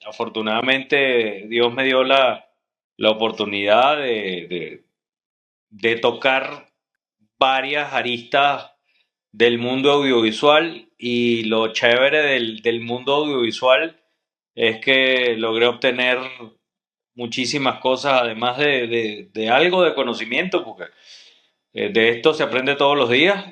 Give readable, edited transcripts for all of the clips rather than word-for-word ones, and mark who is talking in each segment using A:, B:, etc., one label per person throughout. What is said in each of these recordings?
A: afortunadamente Dios me dio la oportunidad de tocar varias aristas del mundo audiovisual, y lo chévere del mundo audiovisual es que logré obtener muchísimas cosas, además de algo de conocimiento, porque de esto se aprende todos los días.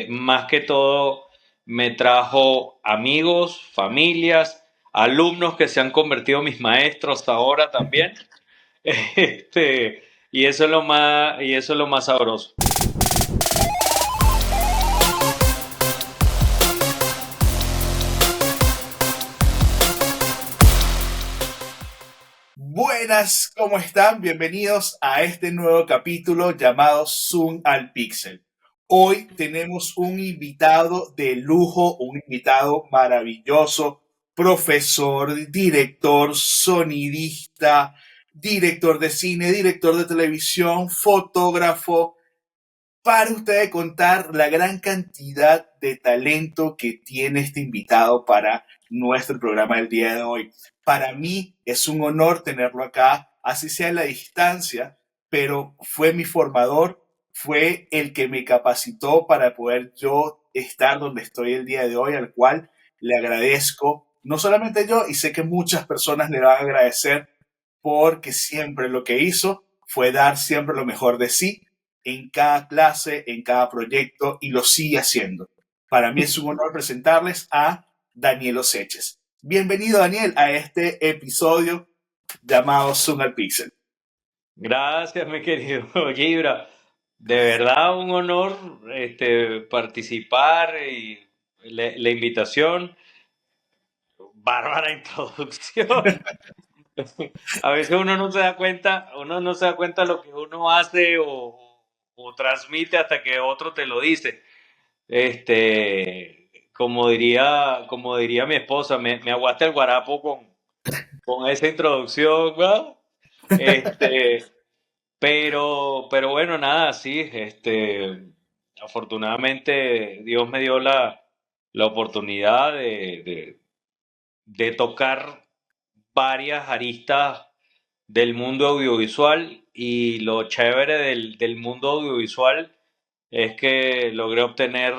A: Más que todo me trajo amigos, familias, alumnos que se han convertido en mis maestros ahora también. Este, y eso es lo más sabroso.
B: Buenas, ¿cómo están? Bienvenidos a este nuevo capítulo llamado Zoom al Pixel. Hoy tenemos un invitado de lujo, un invitado maravilloso, profesor, director, sonidista, director de cine, director de televisión, fotógrafo. Para ustedes contar la gran cantidad de talento que tiene este invitado para nuestro programa del día de hoy. Para mí es un honor tenerlo acá, así sea a la distancia, pero fue mi formador, fue el que me capacitó para poder yo estar donde estoy el día de hoy, al cual le agradezco, no solamente yo, y sé que muchas personas le van a agradecer porque siempre lo que hizo fue dar siempre lo mejor de sí en cada clase, en cada proyecto, y lo sigue haciendo. Para mí es un honor presentarles a Daniel Oseches. Bienvenido, Daniel, a este episodio llamado Zoom al Pixel.
A: Gracias, mi querido Gibra. De verdad, un honor participar, y la invitación. Bárbara introducción. A veces uno no se da cuenta lo que uno hace o transmite hasta que otro te lo dice. Como diría mi esposa, me aguaste el guarapo con esa introducción, ¿va? Este, pero bueno, nada, sí, afortunadamente Dios me dio la oportunidad de tocar varias aristas del mundo audiovisual, y lo chévere del mundo audiovisual es que logré obtener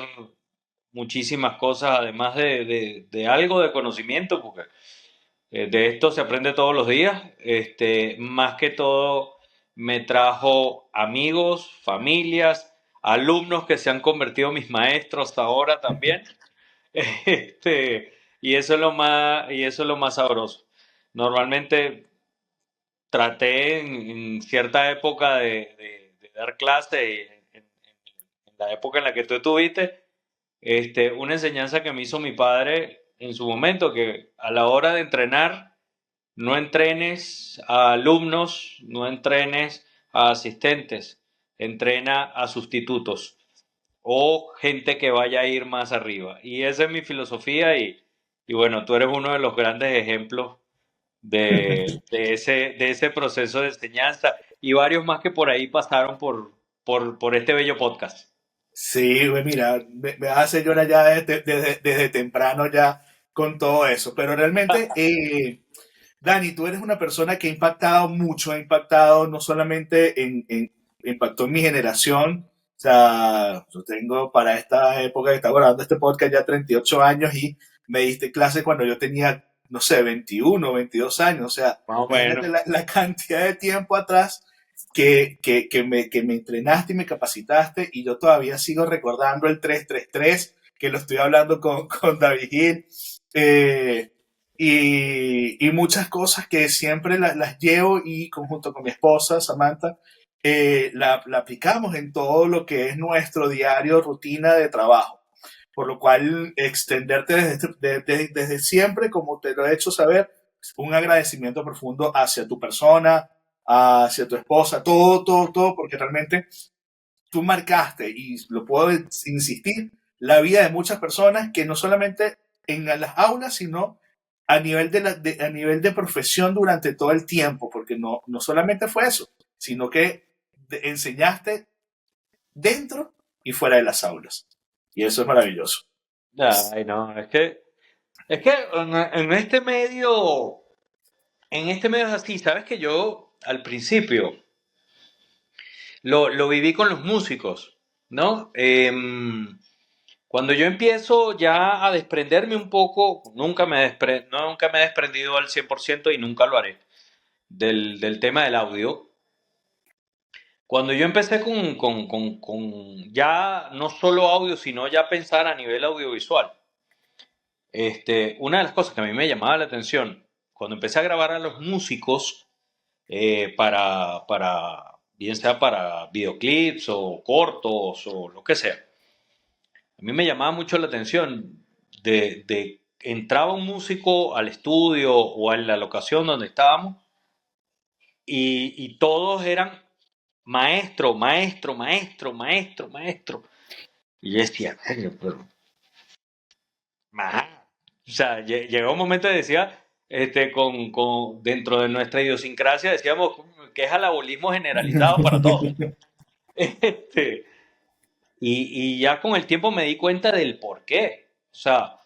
A: muchísimas cosas, además de algo de conocimiento, porque de esto se aprende todos los días. Más que todo me trajo amigos, familias, alumnos que se han convertido en mis maestros ahora también. Este, y eso es lo más sabroso. Normalmente traté en cierta época de dar clase, en la época en la que tú estuviste, una enseñanza que me hizo mi padre en su momento, que a la hora de entrenar, no entrenes a alumnos, no entrenes a asistentes, entrena a sustitutos o gente que vaya a ir más arriba. Y esa es mi filosofía, y bueno, tú eres uno de los grandes ejemplos de ese proceso de enseñanza, y varios más que por ahí pasaron por este bello podcast.
B: Sí, güey, mira, me hace llorar ya desde temprano ya con todo eso. Pero realmente, Dani, tú eres una persona que ha impactado mucho, ha impactado no solamente impactó en mi generación. O sea, yo tengo para esta época que estaba grabando este podcast ya 38 años, y me diste clase cuando yo tenía, no sé, 21, 22 años. O sea,
A: Más o
B: imagínate
A: menos.
B: la cantidad de tiempo atrás que me entrenaste y me capacitaste, y yo todavía sigo recordando el 333 que lo estoy hablando con David Gil. Eh, y muchas cosas que siempre las llevo, y conjunto con mi esposa Samantha, la aplicamos en todo lo que es nuestro diario, rutina de trabajo. Por lo cual, extenderte desde siempre, como te lo he hecho saber, un agradecimiento profundo hacia tu persona, hacia tu esposa, todo, porque realmente tú marcaste, y lo puedo insistir, la vida de muchas personas, que no solamente en las aulas, sino a nivel a nivel de profesión durante todo el tiempo, porque no solamente fue eso, sino que enseñaste dentro y fuera de las aulas. Y eso es maravilloso.
A: Ay, no, es que en este medio En este medio es así, sabes que yo al principio lo viví con los músicos, ¿no? Cuando yo empiezo ya a desprenderme un poco, nunca me he desprendido al 100% y nunca lo haré del tema del audio. Cuando yo empecé con ya no solo audio, sino ya pensar a nivel audiovisual, una de las cosas que a mí me llamaba la atención, cuando empecé a grabar a los músicos, bien sea para videoclips o cortos o lo que sea. A mí me llamaba mucho la atención entraba un músico al estudio o a la locación donde estábamos y todos eran maestro, maestro, maestro, maestro, maestro. Y yo decía, "Coño, pero, ajá". O sea, llegó un momento que decía, dentro de nuestra idiosincrasia decíamos que es alabolismo generalizado para todos. Este, y ya con el tiempo me di cuenta del por qué. O sea,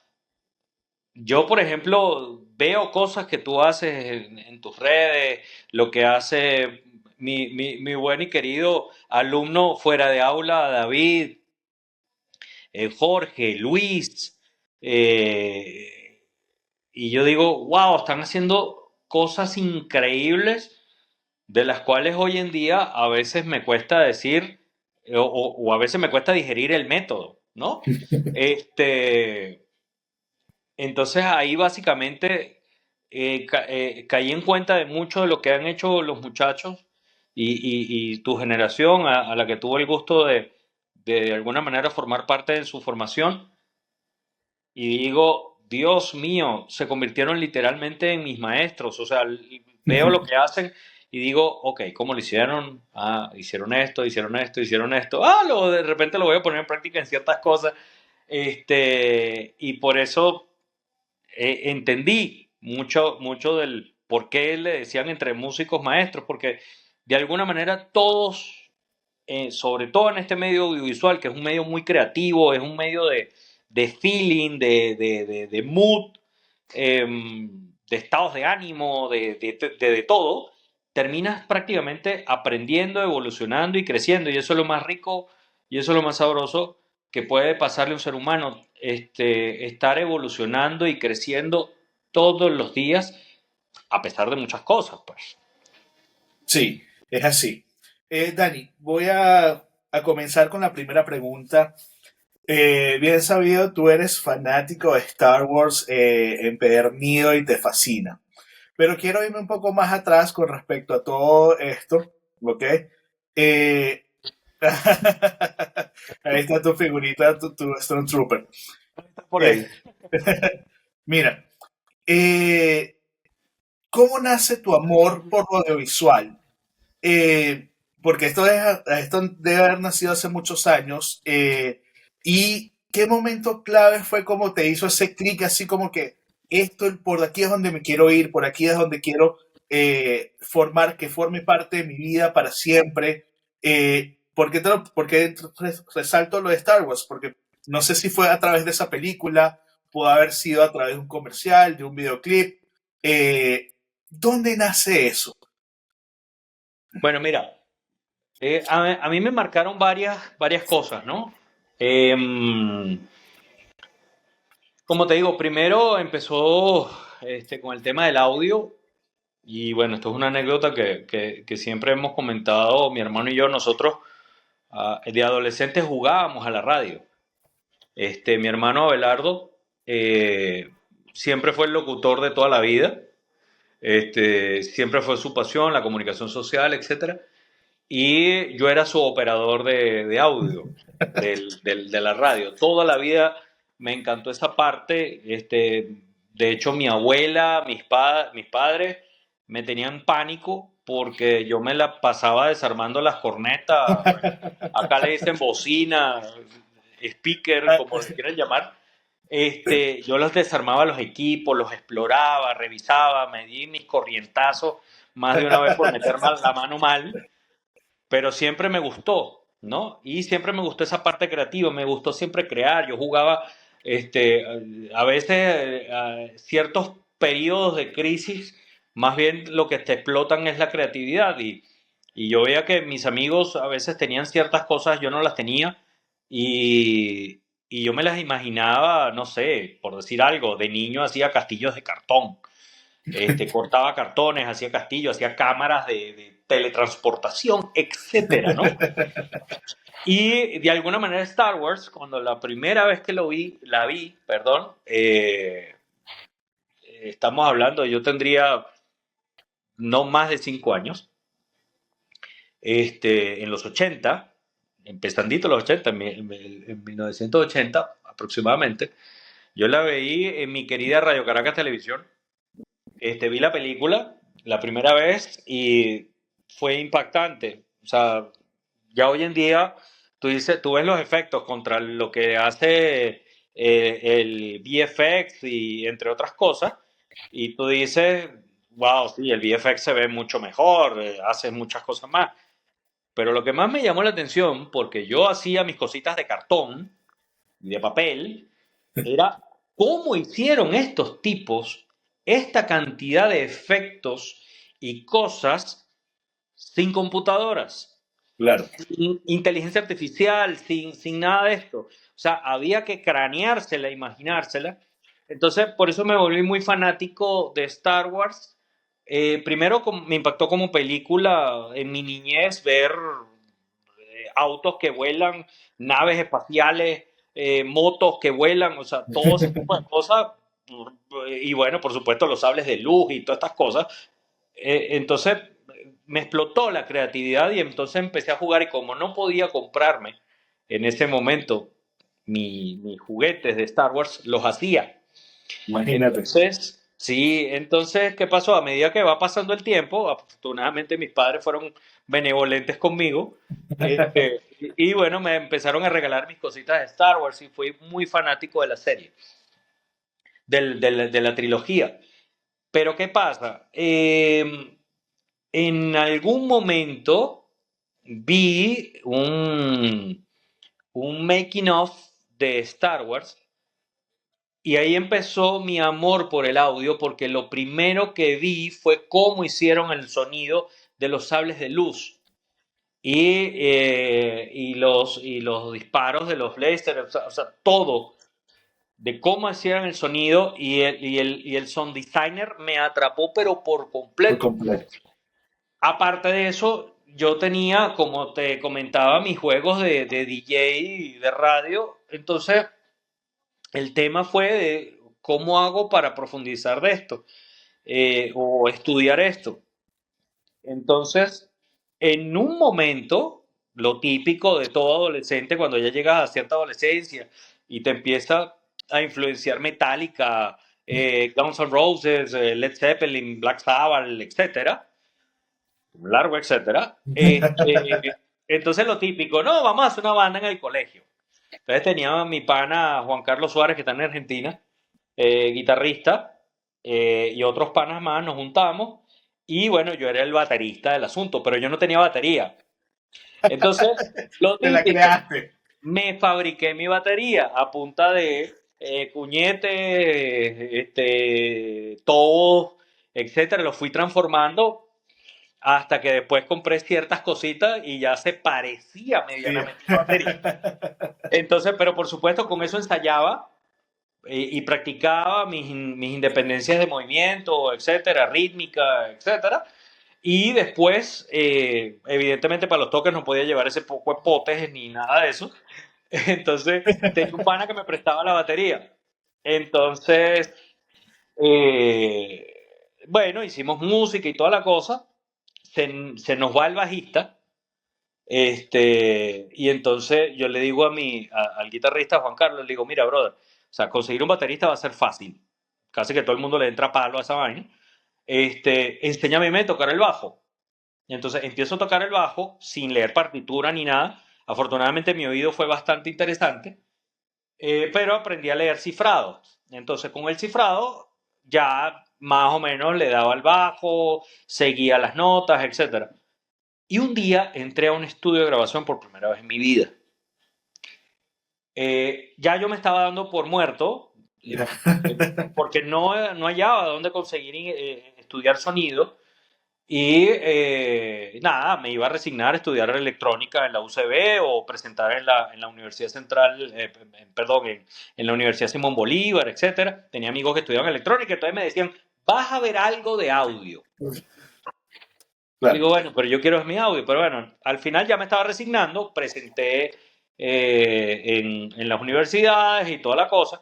A: yo, por ejemplo, veo cosas que tú haces en tus redes, lo que hace mi buen y querido alumno fuera de aula, David, Jorge, Luis, y yo digo, wow, están haciendo cosas increíbles de las cuales hoy en día a veces me cuesta decir o a veces me cuesta digerir el método, ¿no? Este, entonces ahí básicamente caí en cuenta de mucho de lo que han hecho los muchachos y tu generación a la que tuvo el gusto de alguna manera formar parte de su formación y digo, Dios mío, se convirtieron literalmente en mis maestros. O sea, veo lo que hacen y digo, ok, ¿cómo lo hicieron? Ah, hicieron esto, hicieron esto, hicieron esto. Ah, de repente lo voy a poner en práctica en ciertas cosas. Y por eso entendí mucho del por qué le decían entre músicos maestros, porque de alguna manera todos, sobre todo en este medio audiovisual, que es un medio muy creativo, es un medio de feeling, de mood, de estados de ánimo, de todo, terminas prácticamente aprendiendo, evolucionando y creciendo, y eso es lo más rico y eso es lo más sabroso que puede pasarle a un ser humano, estar evolucionando y creciendo todos los días, a pesar de muchas cosas, pues.
B: Sí, es así. Dani, voy a comenzar con la primera pregunta. Bien sabido, tú eres fanático de Star Wars, empedernido y te fascina. Pero quiero irme un poco más atrás con respecto a todo esto, ¿ok? Eh, ahí está tu figurita, tu Stormtrooper.
A: Por
B: Eh,
A: ahí.
B: mira, eh, ¿cómo nace tu amor por lo audiovisual? Eh, Porque esto debe haber nacido hace muchos años. ¿Y qué momento clave fue como te hizo ese clic así como que por aquí es donde me quiero ir, por aquí es donde quiero que forme parte de mi vida para siempre? ¿Por qué resalto lo de Star Wars? Porque no sé si fue a través de esa película, pudo haber sido a través de un comercial, de un videoclip. ¿Dónde nace eso?
A: Bueno, mira, a mí me marcaron varias cosas, ¿no? Em, Como te digo, primero empezó con el tema del audio y bueno, esto es una anécdota que siempre hemos comentado mi hermano y yo, nosotros de adolescentes jugábamos a la radio. Mi hermano Abelardo eh, siempre fue el locutor de toda la vida, siempre fue su pasión, la comunicación social, etcétera. Y yo era su operador de audio de la radio. Toda la vida me encantó esa parte. De hecho, mi abuela, mis padres me tenían pánico porque yo me la pasaba desarmando las cornetas. Bueno, acá le dicen bocina, speaker, como le quieran llamar. Yo los desarmaba los equipos, los exploraba, revisaba, me di mis corrientazos más de una vez por meter la mano mal, pero siempre me gustó, ¿no? Y siempre me gustó esa parte creativa, me gustó siempre crear. Yo jugaba, a veces, ciertos periodos de crisis. más bien lo que te explotan es la creatividad. Y yo veía que mis amigos a veces tenían ciertas cosas, yo no las tenía, y yo me las imaginaba, no sé, por decir algo, de niño hacía castillos de cartón, cortaba cartones, hacía castillos, hacía cámaras de teletransportación, etcétera, ¿no? Y de alguna manera Star Wars, cuando la primera vez que la vi, perdón, estamos hablando, yo tendría no más de 5 años, en los 80, empezandito los 80, en 1980 aproximadamente, yo la veí en mi querida Radio Caracas Televisión. Vi la película la primera vez y fue impactante. O sea, ya hoy en día tú ves los efectos contra lo que hace el VFX y entre otras cosas, y tú dices, wow, sí, el VFX se ve mucho mejor, hace muchas cosas más. Pero lo que más me llamó la atención, porque yo hacía mis cositas de cartón y de papel, era cómo hicieron estos tipos esta cantidad de efectos y cosas sin computadoras,
B: Claro.
A: sin inteligencia artificial, sin nada de esto. O sea, había que craneársela, imaginársela. Entonces, por eso me volví muy fanático de Star Wars. Primero, me impactó como película en mi niñez ver autos que vuelan, naves espaciales, motos que vuelan, o sea, todo ese tipo de cosas. Y bueno, por supuesto, los sables de luz y todas estas cosas. Entonces me explotó la creatividad y entonces empecé a jugar y como no podía comprarme en ese momento mis juguetes de Star Wars, los hacía.
B: Imagínate.
A: Entonces, sí, entonces, ¿qué pasó? A medida que va pasando el tiempo, afortunadamente mis padres fueron benevolentes conmigo, y bueno, me empezaron a regalar mis cositas de Star Wars y fui muy fanático de la serie, de la trilogía. Pero ¿qué pasa? En algún momento vi un making of de Star Wars. Y ahí empezó mi amor por el audio, porque lo primero que vi fue cómo hicieron el sonido de los sables de luz y los disparos de los lasers, o sea, todo, de cómo hacían el sonido y el sound designer me atrapó, pero por
B: Por
A: completo.
B: completo.
A: Aparte de eso, yo tenía, como te comentaba, mis juegos de DJ y de radio, entonces el tema fue de cómo hago para profundizar de esto o estudiar esto. Entonces, en un momento, lo típico de todo adolescente, cuando ya llegas a cierta adolescencia y te empieza a influenciar Metallica, Guns N' Roses, Led Zeppelin, Black Sabbath, etcétera, un largo etcétera, entonces lo típico, no, vamos a hacer una banda en el colegio. Entonces tenía a mi pana Juan Carlos Suárez, que está en Argentina, guitarrista, y otros panas más, nos juntamos, y bueno, yo era el baterista del asunto, pero yo no tenía batería. Entonces, lo
B: Te la
A: típico,
B: creaste.
A: me fabriqué mi batería a punta de cuñete, tobos, etcétera. Lo fui transformando hasta que después compré ciertas cositas y ya se parecía
B: Sí.
A: medianamente a batería. Entonces, pero por supuesto, con eso ensayaba y practicaba mis independencias de movimiento, etcétera, rítmica, etcétera. Y después, evidentemente, para los toques no podía llevar ese poco de potes ni nada de eso. Entonces, tenía un pana que me prestaba la batería. Entonces, bueno, hicimos música y toda la cosa. Se nos va el bajista. Y entonces yo le digo al guitarrista Juan Carlos, le digo, mira, brother, o sea, conseguir un baterista va a ser fácil. Casi que todo el mundo le entra palo a esa vaina. Enséñame a tocar el bajo. Y entonces empiezo a tocar el bajo sin leer partitura ni nada. Afortunadamente mi oído fue bastante interesante, pero aprendí a leer cifrado. Entonces con el cifrado ya más o menos le daba al bajo, seguía las notas, etcétera. Y un día entré a un estudio de grabación por primera vez en mi vida. Ya yo me estaba dando por muerto, porque no hallaba dónde conseguir estudiar sonido y nada, me iba a resignar a estudiar electrónica en la UCB o presentar en la Universidad Central, perdón, en la Universidad Simón Bolívar, etcétera. Tenía amigos que estudiaban electrónica, entonces me decían, vas a ver algo de audio.
B: Claro.
A: Digo, bueno, pero yo quiero es mi audio. Pero bueno, al final ya me estaba resignando, presenté en las universidades y toda la cosa.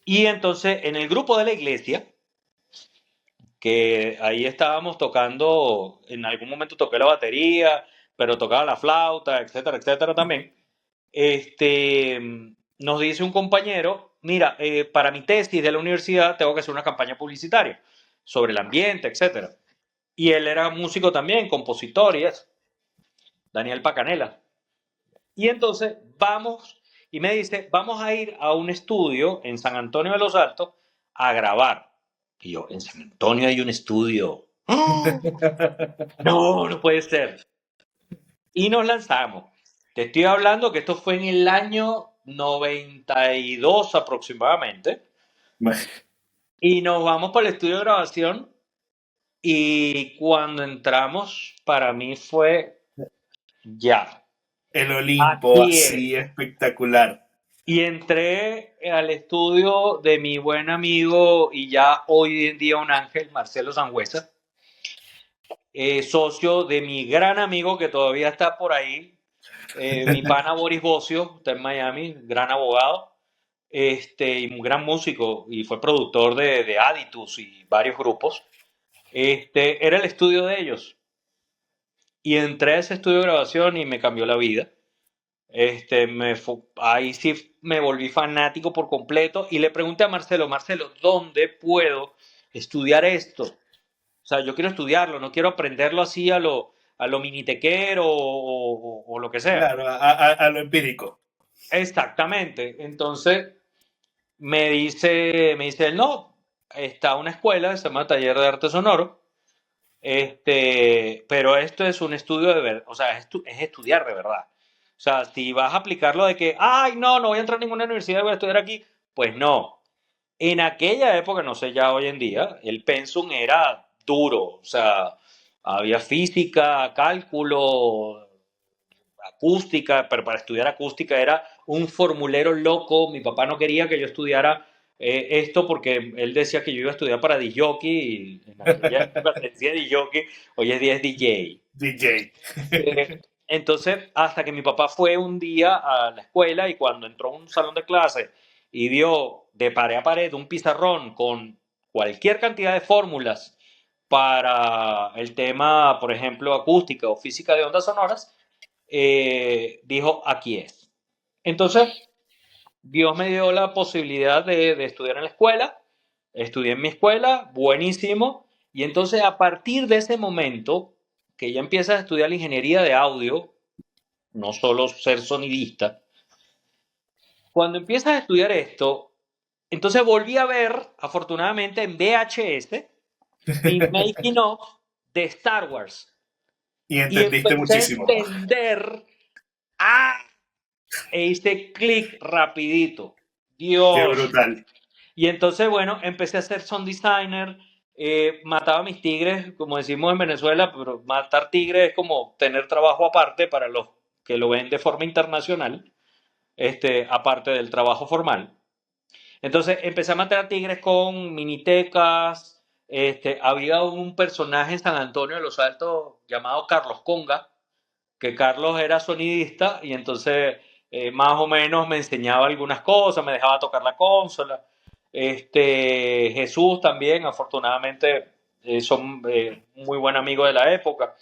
A: Y entonces en el grupo de la iglesia, que ahí estábamos tocando, en algún momento toqué la batería, pero tocaba la flauta, etcétera, etcétera también. Este, nos dice un compañero, mira, para mi tesis de la universidad tengo que hacer una campaña publicitaria sobre el ambiente, etcétera. Y él era músico también, compositor y eso, Daniel Pacanela. Y entonces vamos, y me dice, vamos a ir a un estudio en San Antonio de los Altos a grabar. Y yo, en San Antonio hay un estudio. ¡Oh! No, no puede ser. Y nos lanzamos. Te estoy hablando que esto fue en el año 92 aproximadamente. Y nos vamos para el estudio de grabación. Y cuando entramos, para mí fue ya.
B: El Olimpo,
A: Aquí es.
B: así espectacular.
A: Y entré al estudio de mi buen amigo y ya hoy en día un ángel, Marcelo Sangüesa, socio de mi gran amigo que todavía está por ahí, mi pana Boris Bocio, está en Miami, gran abogado, y un gran músico y fue productor de Aditus y varios grupos. Era el estudio de ellos. Y entré a ese estudio de grabación y me cambió la vida. Ahí sí me volví fanático por completo y le pregunté a Marcelo, Marcelo, ¿dónde puedo estudiar esto? O sea, yo quiero estudiarlo, no quiero aprenderlo así a lo minitequero o lo que sea.
B: Claro, a lo empírico.
A: Exactamente. Entonces me dice él, no, está una escuela, se llama Taller de Arte Sonoro, pero esto es un estudio de verdad, o sea, es estudiar de verdad. O sea, si vas a aplicarlo de que, ay, no, no voy a entrar a ninguna universidad, voy a estudiar aquí, pues no. En aquella época, no sé ya hoy en día, el pensum era duro, o sea, había física, cálculo, acústica, pero para estudiar acústica era un formulero loco. Mi papá no quería que yo estudiara esto porque él decía que yo iba a estudiar para DJ y en aquella época se decía DJ, hoy en día es DJ.
B: DJ.
A: Entonces, hasta que mi papá fue un día a la escuela y cuando entró a un salón de clase y vio de pared a pared un pizarrón con cualquier cantidad de fórmulas para el tema, por ejemplo, acústica o física de ondas sonoras, dijo, aquí es. Entonces, Dios me dio la posibilidad de estudiar en la escuela, estudié en mi escuela, buenísimo, y entonces a partir de ese momento, que ya empiezas a estudiar la ingeniería de audio, no solo ser sonidista, cuando empiezas a estudiar esto, entonces volví a ver, afortunadamente en VHS, mi making of de Star Wars,
B: Y
A: y
B: entendiste
A: empecé a
B: muchísimo.
A: entender, ¡ah! E hice clic rapidito.
B: Qué
A: Dios.
B: brutal.
A: Y entonces, bueno, empecé a ser sound designer, mataba mis tigres, como decimos en Venezuela, pero matar tigres es como tener trabajo aparte para los que lo ven de forma internacional, aparte del trabajo formal. Entonces empecé a matar tigres con minitecas, había un personaje en San Antonio de los Altos llamado Carlos Conga, que Carlos era sonidista y entonces más o menos me enseñaba algunas cosas, me dejaba tocar la consola. Jesús también, afortunadamente, son muy buen amigo de la época.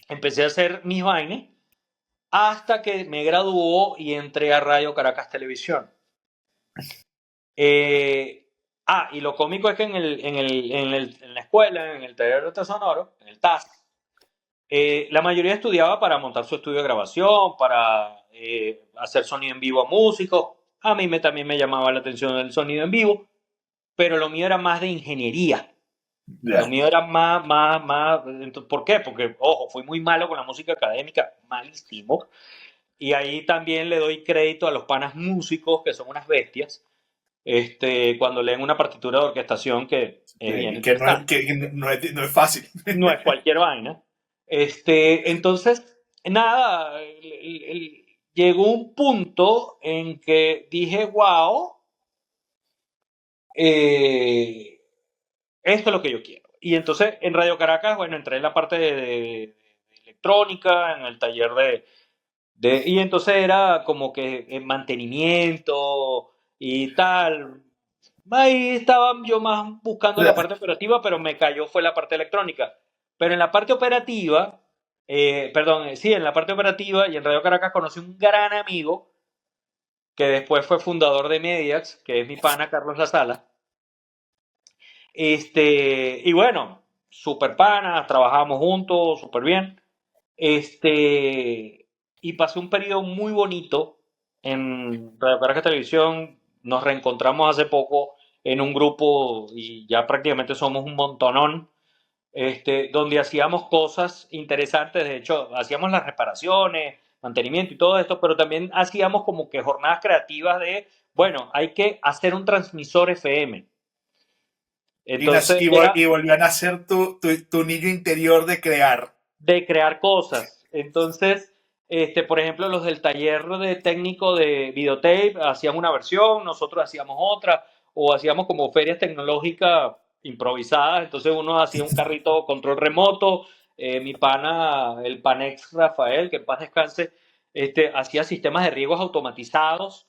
A: Empecé a hacer mis vainas hasta que me graduó y entré a Radio Caracas Televisión. Y lo cómico es que en la escuela, en el taller de arte sonoro, en el TAS, la mayoría estudiaba para montar su estudio de grabación, para hacer sonido en vivo a músicos. A mí también me llamaba la atención el sonido en vivo, pero lo mío era más de ingeniería. Lo
B: Ya.
A: mío era más. ¿Por qué? Porque, ojo, fui muy malo con la música académica, malísimo. Y ahí también le doy crédito a los panas músicos, que son unas bestias. cuando leen una partitura de orquestación que es bien interesante.
B: No es fácil.
A: No es cualquier vaina. Entonces, nada, llegó un punto en que dije, wow, eh, esto es lo que yo quiero. Y entonces en Radio Caracas, bueno, entré en la parte de electrónica, en el taller y entonces era como que en mantenimiento y tal. Ahí estaba yo más buscando la parte operativa, pero me cayó fue la parte electrónica. Pero en la parte operativa, perdón, sí, en la parte operativa y en Radio Caracas conocí un gran amigo que después fue fundador de Mediax, que es mi pana Carlos La Sala. Y bueno, super panas, trabajábamos juntos, súper bien. Y pasé un periodo muy bonito en Radio Caracas Televisión. Nos reencontramos hace poco en un grupo y ya prácticamente somos un montonón, donde hacíamos cosas interesantes. De hecho, hacíamos las reparaciones, mantenimiento y todo esto, pero también hacíamos como que jornadas creativas de, bueno, hay que hacer un transmisor FM. Entonces era
B: Y volvió a nacer tu niño interior de crear.
A: de crear cosas. Entonces, por ejemplo, los del taller de técnico de videotape hacían una versión, nosotros hacíamos otra, o hacíamos como ferias tecnológicas improvisadas. Entonces uno hacía un carrito control remoto, mi pana, el Panex Rafael, que en paz descanse, hacía sistemas de riegos automatizados.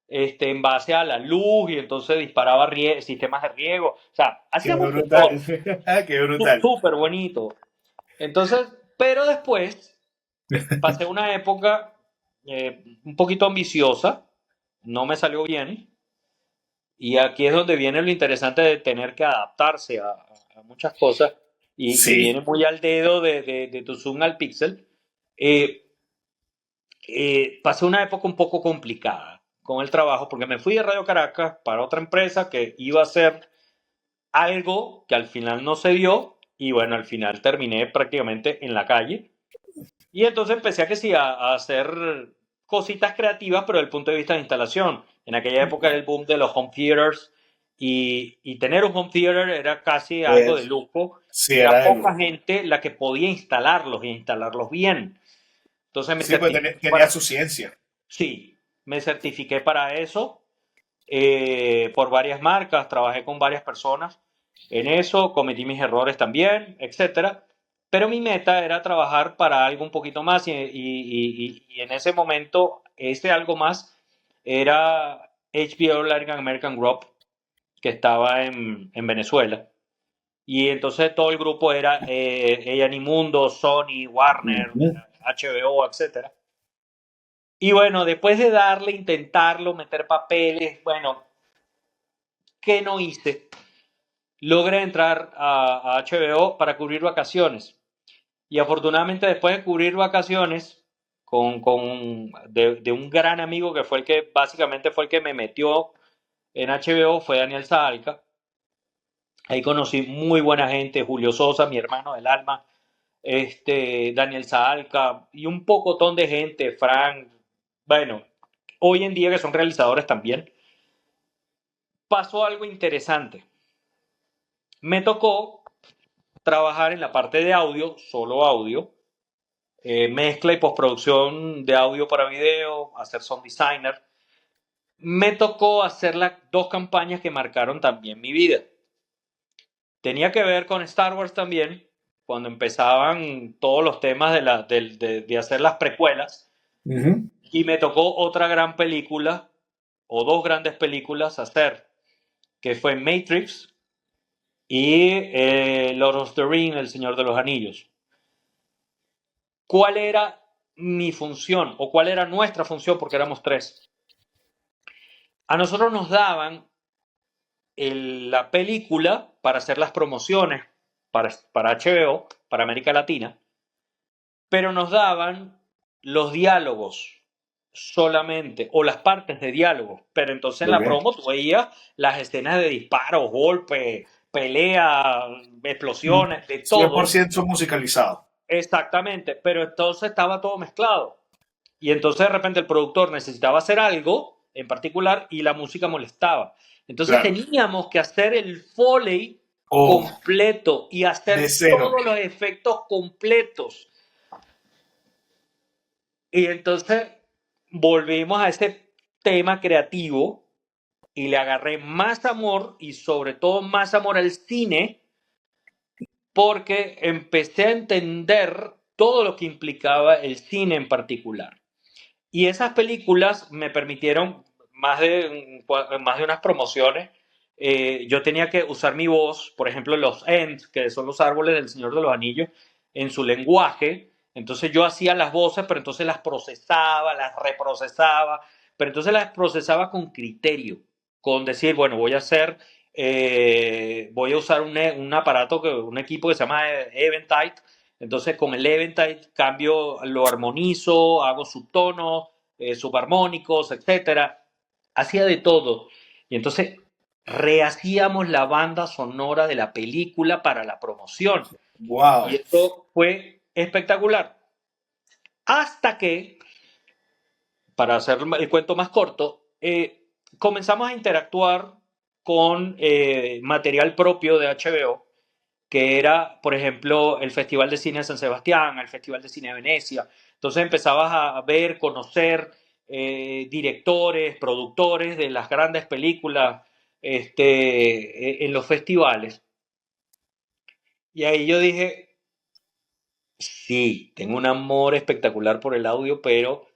A: En base a la luz y entonces disparaba sistemas de riego, o sea,
B: Qué
A: hacíamos de
B: brutal.
A: todo,
B: Qué brutal.
A: súper bonito. Entonces, pero después pasé una época un poquito ambiciosa, no me salió bien, y aquí es donde viene lo interesante de tener que adaptarse a muchas cosas, y
B: Sí.
A: viene muy al dedo de tu zoom al pixel. Eh, Pasé una época un poco complicada con el trabajo, porque me fui de Radio Caracas para otra empresa que iba a hacer algo que al final no se dio, y bueno, al final terminé prácticamente en la calle. Y entonces empecé a que sí, a hacer cositas creativas, pero desde el punto de vista de instalación. En aquella época era el boom de los home theaters y tener un home theater era casi algo de
B: Es,
A: lujo
B: sí,
A: y
B: era
A: era
B: de
A: poca
B: lujo.
A: gente la que podía instalarlos y instalarlos bien. Entonces me
B: Sí, pues
A: certifiqué
B: tenía
A: para,
B: su ciencia.
A: sí, me certifiqué para eso por varias marcas, trabajé con varias personas en eso, cometí mis errores también, etcétera. Pero mi meta era trabajar para algo un poquito más y en ese momento ese algo más era HBO Latin American Group, que estaba en Venezuela. Y entonces todo el grupo era Mundo, Sony, Warner,
B: Ujú.
A: HBO, etcétera. Y bueno, después de darle, intentarlo, meter papeles, bueno, ¿qué no hice? Logré entrar a HBO para cubrir vacaciones. Y afortunadamente después de cubrir vacaciones de un gran amigo que fue el que básicamente fue el que me metió en HBO, fue Daniel Zalca. Ahí conocí muy buena gente, Julio Sosa, mi hermano del alma, Daniel Zalca y un pocotón de gente, Frank, bueno, hoy en día que son realizadores también. Pasó algo interesante. Me tocó trabajar en la parte de audio, solo audio, mezcla y postproducción de audio para video, hacer sound designer. Me tocó hacer las dos campañas que marcaron también mi vida. Tenía que ver con Star Wars también, cuando empezaban todos los temas de hacer las precuelas.
B: Ujú.
A: Y me tocó otra gran película, o dos grandes películas hacer, que fue Matrix y Lord of the Rings, El Señor de los Anillos. ¿Cuál era mi función o cuál era nuestra función? Porque éramos tres. A nosotros nos daban la película para hacer las promociones para HBO, para América Latina, pero nos daban los diálogos solamente, o las partes de diálogo, pero entonces en
B: Muy
A: la
B: bien.
A: promo tú veías las escenas de disparos, golpes, pelea, explosiones, de
B: cien por
A: todo,
B: ciento musicalizado.
A: exactamente, pero entonces estaba todo mezclado. Y entonces de repente el productor necesitaba hacer algo en particular y la música molestaba. Entonces
B: claro.
A: teníamos que hacer el Foley
B: Oh,
A: completo y
B: de
A: hacer
B: cero.
A: todos los efectos completos. Y entonces volvimos a ese tema creativo y le agarré más amor y sobre todo más amor al cine porque empecé a entender todo lo que implicaba el cine en particular. Y esas películas me permitieron más de unas promociones. Yo tenía que usar mi voz, por ejemplo, los Ents, que son los árboles del Señor de los Anillos, en su lenguaje. Entonces yo hacía las voces, pero entonces las procesaba, las reprocesaba, pero entonces las procesaba con criterio, con decir, bueno, voy a usar un aparato, un equipo que se llama Eventide. Entonces con el Eventide cambio, lo armonizo, hago subtonos, subarmónicos, etcétera. Hacía de todo. Y entonces rehacíamos la banda sonora de la película para la promoción.
B: Wow.
A: Y esto fue espectacular. Hasta que, para hacer el cuento más corto, comenzamos a interactuar con material propio de HBO, que era, por ejemplo, el Festival de Cine de San Sebastián, el Festival de Cine de Venecia. Entonces empezabas a ver, conocer directores, productores de las grandes películas en los festivales. Y ahí yo dije, sí, tengo un amor espectacular por el audio, pero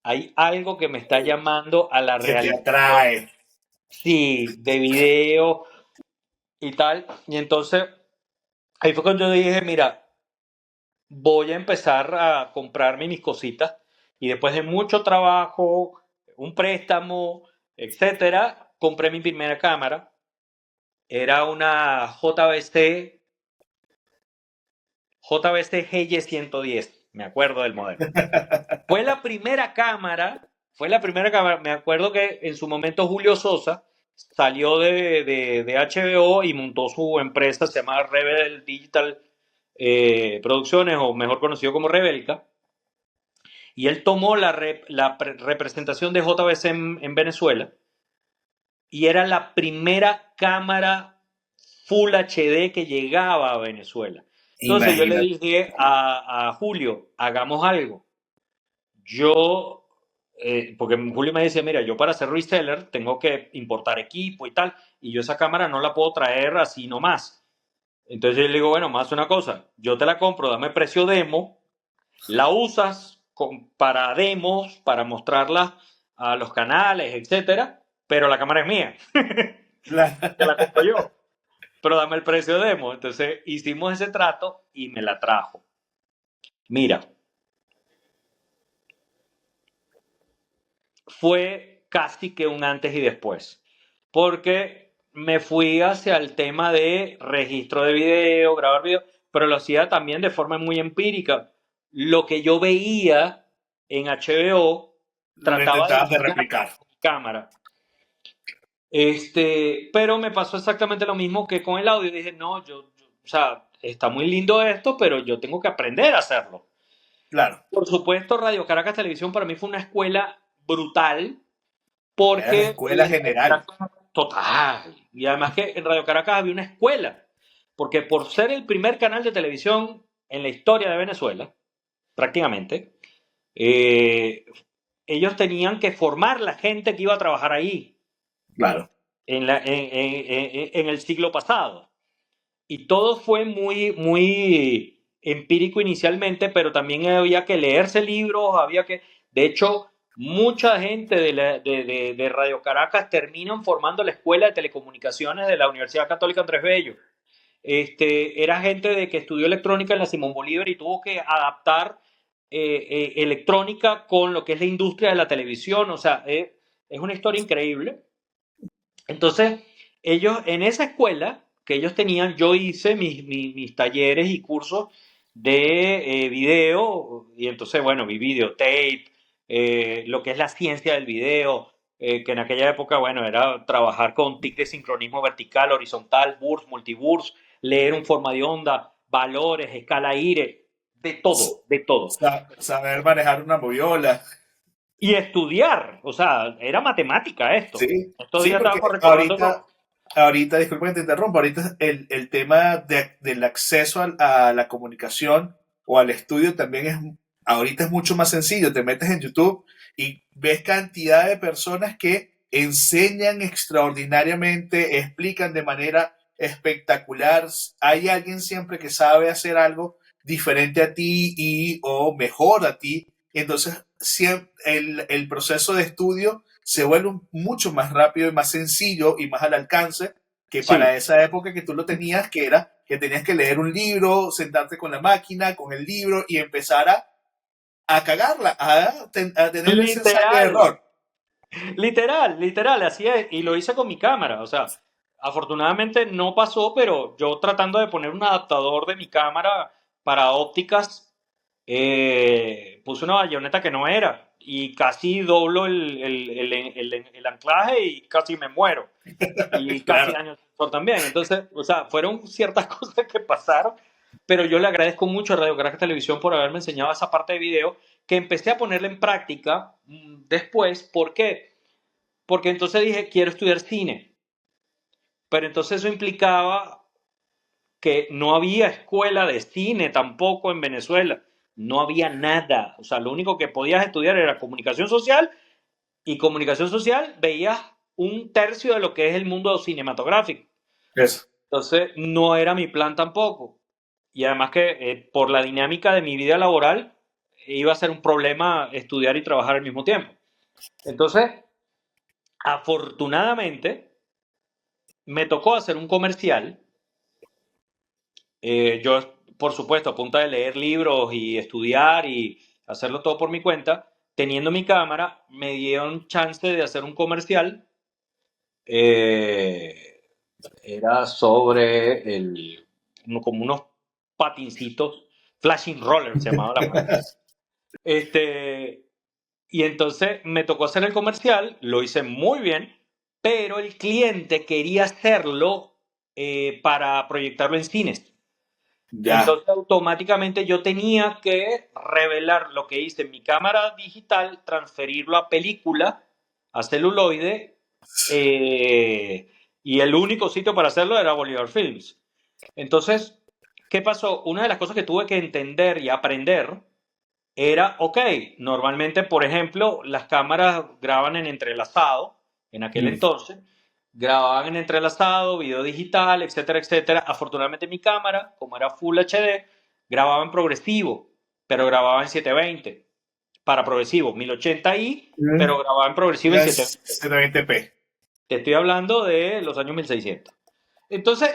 A: hay algo que me está llamando a la
B: Que te
A: realización,
B: atrae.
A: sí, de video y tal. Y entonces ahí fue cuando yo dije, mira, voy a empezar a comprarme mis cositas y después de mucho trabajo, un préstamo, etcétera, compré mi primera cámara. Era una JVC GY110, me acuerdo del modelo. Fue la primera cámara, me acuerdo que en su momento Julio Sosa salió de HBO y montó su empresa, se llama Rebel Digital Producciones, o mejor conocido como Rebelca. Y él tomó la representación de JVC en Venezuela y era la primera cámara Full HD que llegaba a Venezuela. Entonces yo le
B: Imagínate.
A: dije a Julio, hagamos algo. Yo, porque Julio me decía, mira, yo para ser reseller tengo que importar equipo y tal, y yo esa cámara no la puedo traer así nomás. Entonces yo le digo, bueno, más una cosa, yo te la compro, dame precio demo, la usas para demos, para mostrarla a los canales, etcétera, pero la cámara es mía, te la compro yo, pero dame el precio demo. Entonces hicimos ese trato y me la trajo. Mira, fue casi que un antes y después, porque me fui hacia el tema de registro de video, grabar video, pero lo hacía también de forma muy empírica. Lo que yo veía en HBO,
B: Lo
A: trataba de
B: intentabas de
A: imitar
B: replicar.
A: con mi cámara. Pero me pasó exactamente lo mismo que con el audio. Dije, no, o sea, está muy lindo esto, pero yo tengo que aprender a hacerlo.
B: Claro.
A: Por supuesto, Radio Caracas Televisión para mí fue una escuela brutal,
B: Era la
A: porque
B: escuela general.
A: total. Y además que en Radio Caracas había una escuela, porque por ser el primer canal de televisión en la historia de Venezuela, prácticamente, eh, ellos tenían que formar la gente que iba a trabajar ahí
B: Claro.
A: en el siglo pasado. Y todo fue muy, muy empírico inicialmente, pero también había que leerse libros, de hecho, mucha gente de Radio Caracas terminan formando la Escuela de Telecomunicaciones de la Universidad Católica Andrés Bello. Era gente de que estudió electrónica en la Simón Bolívar y tuvo que adaptar electrónica con lo que es la industria de la televisión, o sea, es una historia increíble. Entonces, ellos en esa escuela que ellos tenían, yo hice mis talleres y cursos de video, y entonces, bueno, vi videotape, lo que es la ciencia del video, que en aquella época, bueno, era trabajar con TIC de sincronismo vertical, horizontal, burst, multiburst, leer un forma de onda, valores, escala IRE, de
B: S-
A: todo, de todo.
B: Saber manejar una moviola.
A: y estudiar, o sea, era matemática esto.
B: Sí,
A: Estos
B: sí,
A: días
B: porque
A: estábamos recordando con...
B: ahorita, disculpa que te interrumpa, ahorita el tema del acceso a la comunicación o al estudio también ahorita es mucho más sencillo. Te metes en YouTube y ves cantidad de personas que enseñan extraordinariamente, explican de manera espectacular. Hay alguien siempre que sabe hacer algo diferente a ti y o mejor a ti. Entonces, el proceso de estudio se vuelve mucho más rápido y más sencillo y más al alcance que
A: Sí,
B: para esa época que tú lo tenías, que era que tenías que leer un libro, sentarte con la máquina, con el libro y empezar a cagarla, a tener ese ensayo de
A: literal.
B: error.
A: Literal, así es. Y lo hice con mi cámara. O sea, afortunadamente no pasó, pero yo tratando de poner un adaptador de mi cámara para ópticas, puse una bayoneta que no era. Y casi doblo el anclaje y casi me muero. Y casi
B: Claro.
A: daño el sensor también. Entonces, o sea, fueron ciertas cosas que pasaron, pero yo le agradezco mucho a Radio Caracas Televisión por haberme enseñado esa parte de video que empecé a ponerla en práctica después. ¿Por qué? Porque entonces dije, quiero estudiar cine. Pero entonces eso implicaba que no había escuela de cine tampoco en Venezuela. No había nada. O sea, lo único que podías estudiar era comunicación social y comunicación social veías un tercio de lo que es el mundo cinematográfico.
B: Eso.
A: Entonces no era mi plan tampoco. Y además que por la dinámica de mi vida laboral iba a ser un problema estudiar y trabajar al mismo tiempo. Entonces, afortunadamente, me tocó hacer un comercial. Yo, por supuesto, a punta de leer libros y estudiar y hacerlo todo por mi cuenta, teniendo mi cámara, me dieron chance de hacer un comercial. eh, Era sobre como unos patincitos, flashing roller se llamaba la marca. Este, y entonces me tocó hacer el comercial, lo hice muy bien, pero el cliente quería hacerlo para proyectarlo en cines.
B: Ya.
A: Entonces automáticamente yo tenía que revelar lo que hice en mi cámara digital, transferirlo a película, a celuloide, y el único sitio para hacerlo era Bolívar Films. Entonces, ¿qué pasó? Una de las cosas que tuve que entender y aprender era, ok, normalmente, por ejemplo, las cámaras graban en entrelazado, en aquel
B: Mm.
A: entonces, grababan en entrelazado, video digital, etcétera, etcétera. Afortunadamente mi cámara, como era Full HD, grababa en progresivo, pero grababa en 720 para progresivo, 1080i, pero grababa en progresivo en
B: Es
A: 720.
B: 720p.
A: Te estoy hablando de los años 1600. Entonces,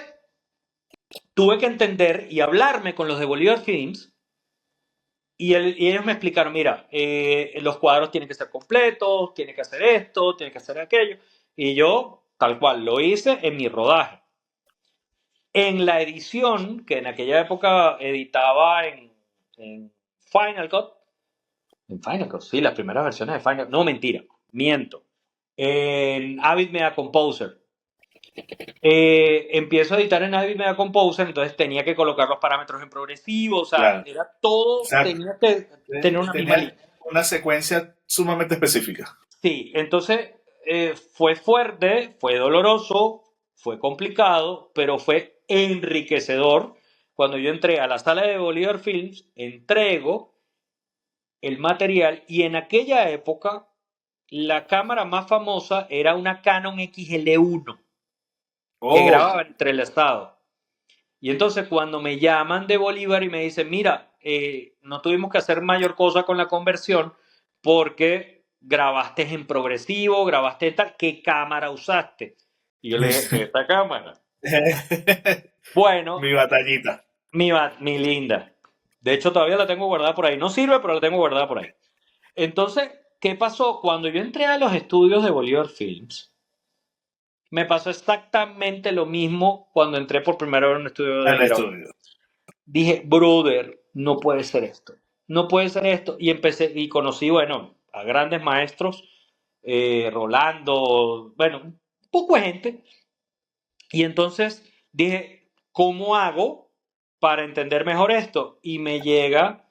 A: tuve que entender y hablarme con los de Bolívar Films y ellos me explicaron, mira, los cuadros tienen que ser completos, tiene que hacer esto, tiene que hacer aquello. Y yo, tal cual, lo hice en mi rodaje. En la edición, que en aquella época editaba en Final Cut, en Final Cut, sí, las primeras versiones de Final Cut, no, mentira, miento. En Avid Media Composer. Empiezo a editar en Avid Media Composer, entonces tenía que colocar los parámetros en progresivo, o sea,
B: Claro.
A: era
B: O
A: todo,
B: sea,
A: tenía que tener una misma
B: tenías
A: línea.
B: una secuencia sumamente específica.
A: Sí, entonces fue fuerte, fue doloroso, fue complicado, pero fue enriquecedor. Cuando yo entré a la sala de Bolívar Films, entrego el material y en aquella época la cámara más famosa era una Canon XL1 que
B: Oh,
A: grababa entre el estado. Y entonces cuando me llaman de Bolívar y me dicen, mira, no tuvimos que hacer mayor cosa con la conversión porque grabaste en progresivo, grabaste tal, ¿qué cámara usaste? Y yo le dije, esta cámara. Bueno,
B: mi batallita.
A: mi linda. De hecho, todavía la tengo guardada por ahí. No sirve, pero la tengo guardada por ahí. Entonces, ¿qué pasó? Cuando yo entré a los estudios de Bolívar Films, me pasó exactamente lo mismo cuando entré por primera vez en un estudio de
B: Al
A: grabación.
B: estudio.
A: Dije, brother, no puede ser esto, no puede ser esto. Y empecé, y conocí, bueno, a grandes maestros, Rolando, bueno, un poco de gente. Y entonces dije, ¿cómo hago para entender mejor esto? Y me llega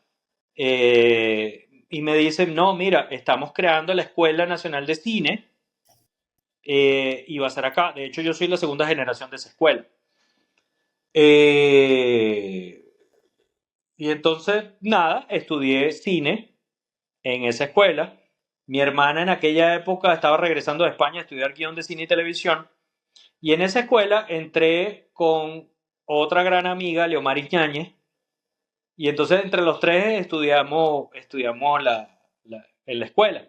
A: y me dicen, no, mira, estamos creando la Escuela Nacional de Cine y va a ser acá. De hecho, yo soy la segunda generación de esa escuela. Eh, y entonces, nada, estudié cine en esa escuela. Mi hermana en aquella época estaba regresando de España a estudiar guión de cine y televisión. Y en esa escuela entré con otra gran amiga, Leomar Ñáñez, y entonces entre los tres estudiamos en la escuela.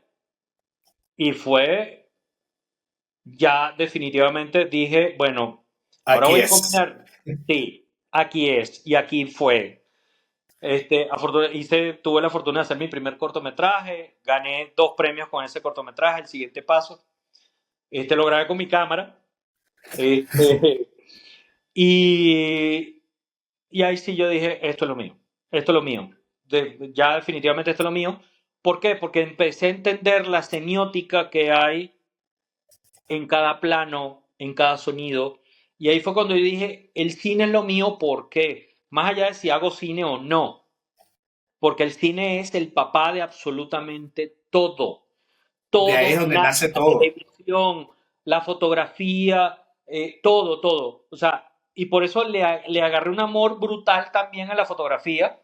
A: Y fue, ya definitivamente dije, bueno, ahora
B: Aquí
A: voy a
B: es.
A: combinar, sí, aquí es, y aquí fue. Tuve la fortuna de hacer mi primer cortometraje, gané 2 premios con ese cortometraje, el siguiente paso. Lo grabé con mi cámara. Este, y, y ahí sí yo dije, esto es lo mío, esto es lo mío. Ya definitivamente esto es lo mío. ¿Por qué? Porque empecé a entender la semiótica que hay en cada plano, en cada sonido. Y ahí fue cuando yo dije, el cine es lo mío, ¿por qué? Más allá de si hago cine o no, porque el cine es el papá de absolutamente todo.
B: De ahí es
A: Todo,
B: donde nace
A: la
B: todo.
A: televisión, la fotografía, todo, todo. O sea, y por eso le agarré un amor brutal también a la fotografía.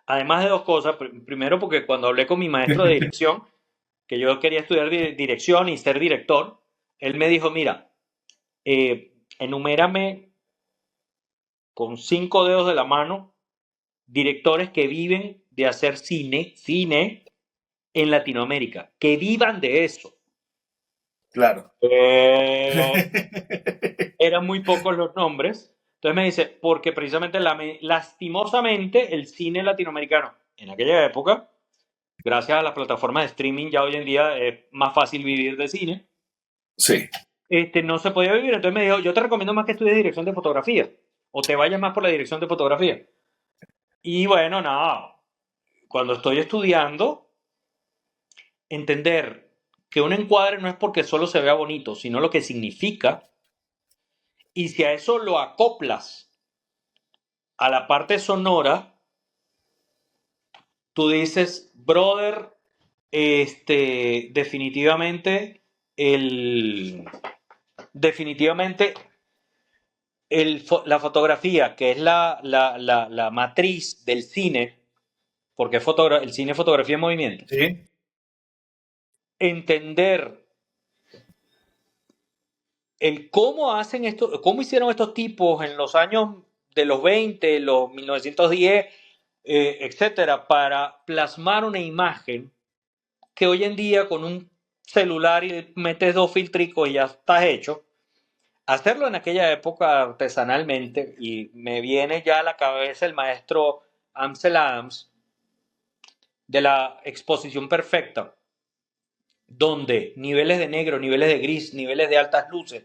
A: Además de 2 cosas. Primero, porque cuando hablé con mi maestro de dirección, que yo quería estudiar dirección y ser director, él me dijo, mira, enumérame con 5 dedos de la mano directores que viven de hacer cine en Latinoamérica, que vivan de eso.
B: Claro.
A: Pero eran muy pocos los nombres. Entonces me dice, porque precisamente lastimosamente el cine latinoamericano en aquella época, gracias a las plataformas de streaming, ya hoy en día es más fácil vivir de cine,
B: Sí.
A: no se podía vivir. Entonces me dijo, yo te recomiendo más que estudies dirección de fotografía o te vayas más por la dirección de fotografía. Y bueno, nada, cuando estoy estudiando, entender que un encuadre no es porque solo se vea bonito, sino lo que significa. Y si a eso lo acoplas a la parte sonora, tú dices, brother, definitivamente, el, definitivamente la fotografía, que es la matriz del cine, porque el cine es fotografía en movimiento,
B: Sí.
A: entender el cómo hacen esto, cómo hicieron estos tipos en los años de los 20, los 1910, etcétera, para plasmar una imagen que hoy en día con un celular y metes 2 filtricos y ya estás hecho. Hacerlo en aquella época artesanalmente, y me viene ya a la cabeza el maestro Ansel Adams de la exposición perfecta, donde niveles de negro, niveles de gris, niveles de altas luces,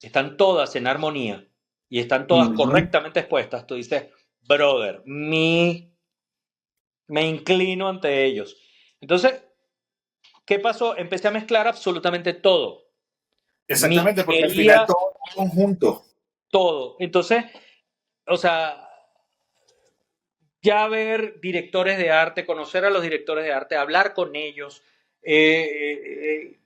A: están todas en armonía y están todas
B: Ujú.
A: correctamente expuestas. Tú dices, brother, me inclino ante ellos. Entonces, ¿qué pasó? Empecé a mezclar absolutamente todo. Mi
B: Exactamente, porque al final
A: ingeniería,
B: todo es un conjunto.
A: todo. Entonces, o sea, ya ver directores de arte, conocer a los directores de arte, hablar con ellos, eh, eh,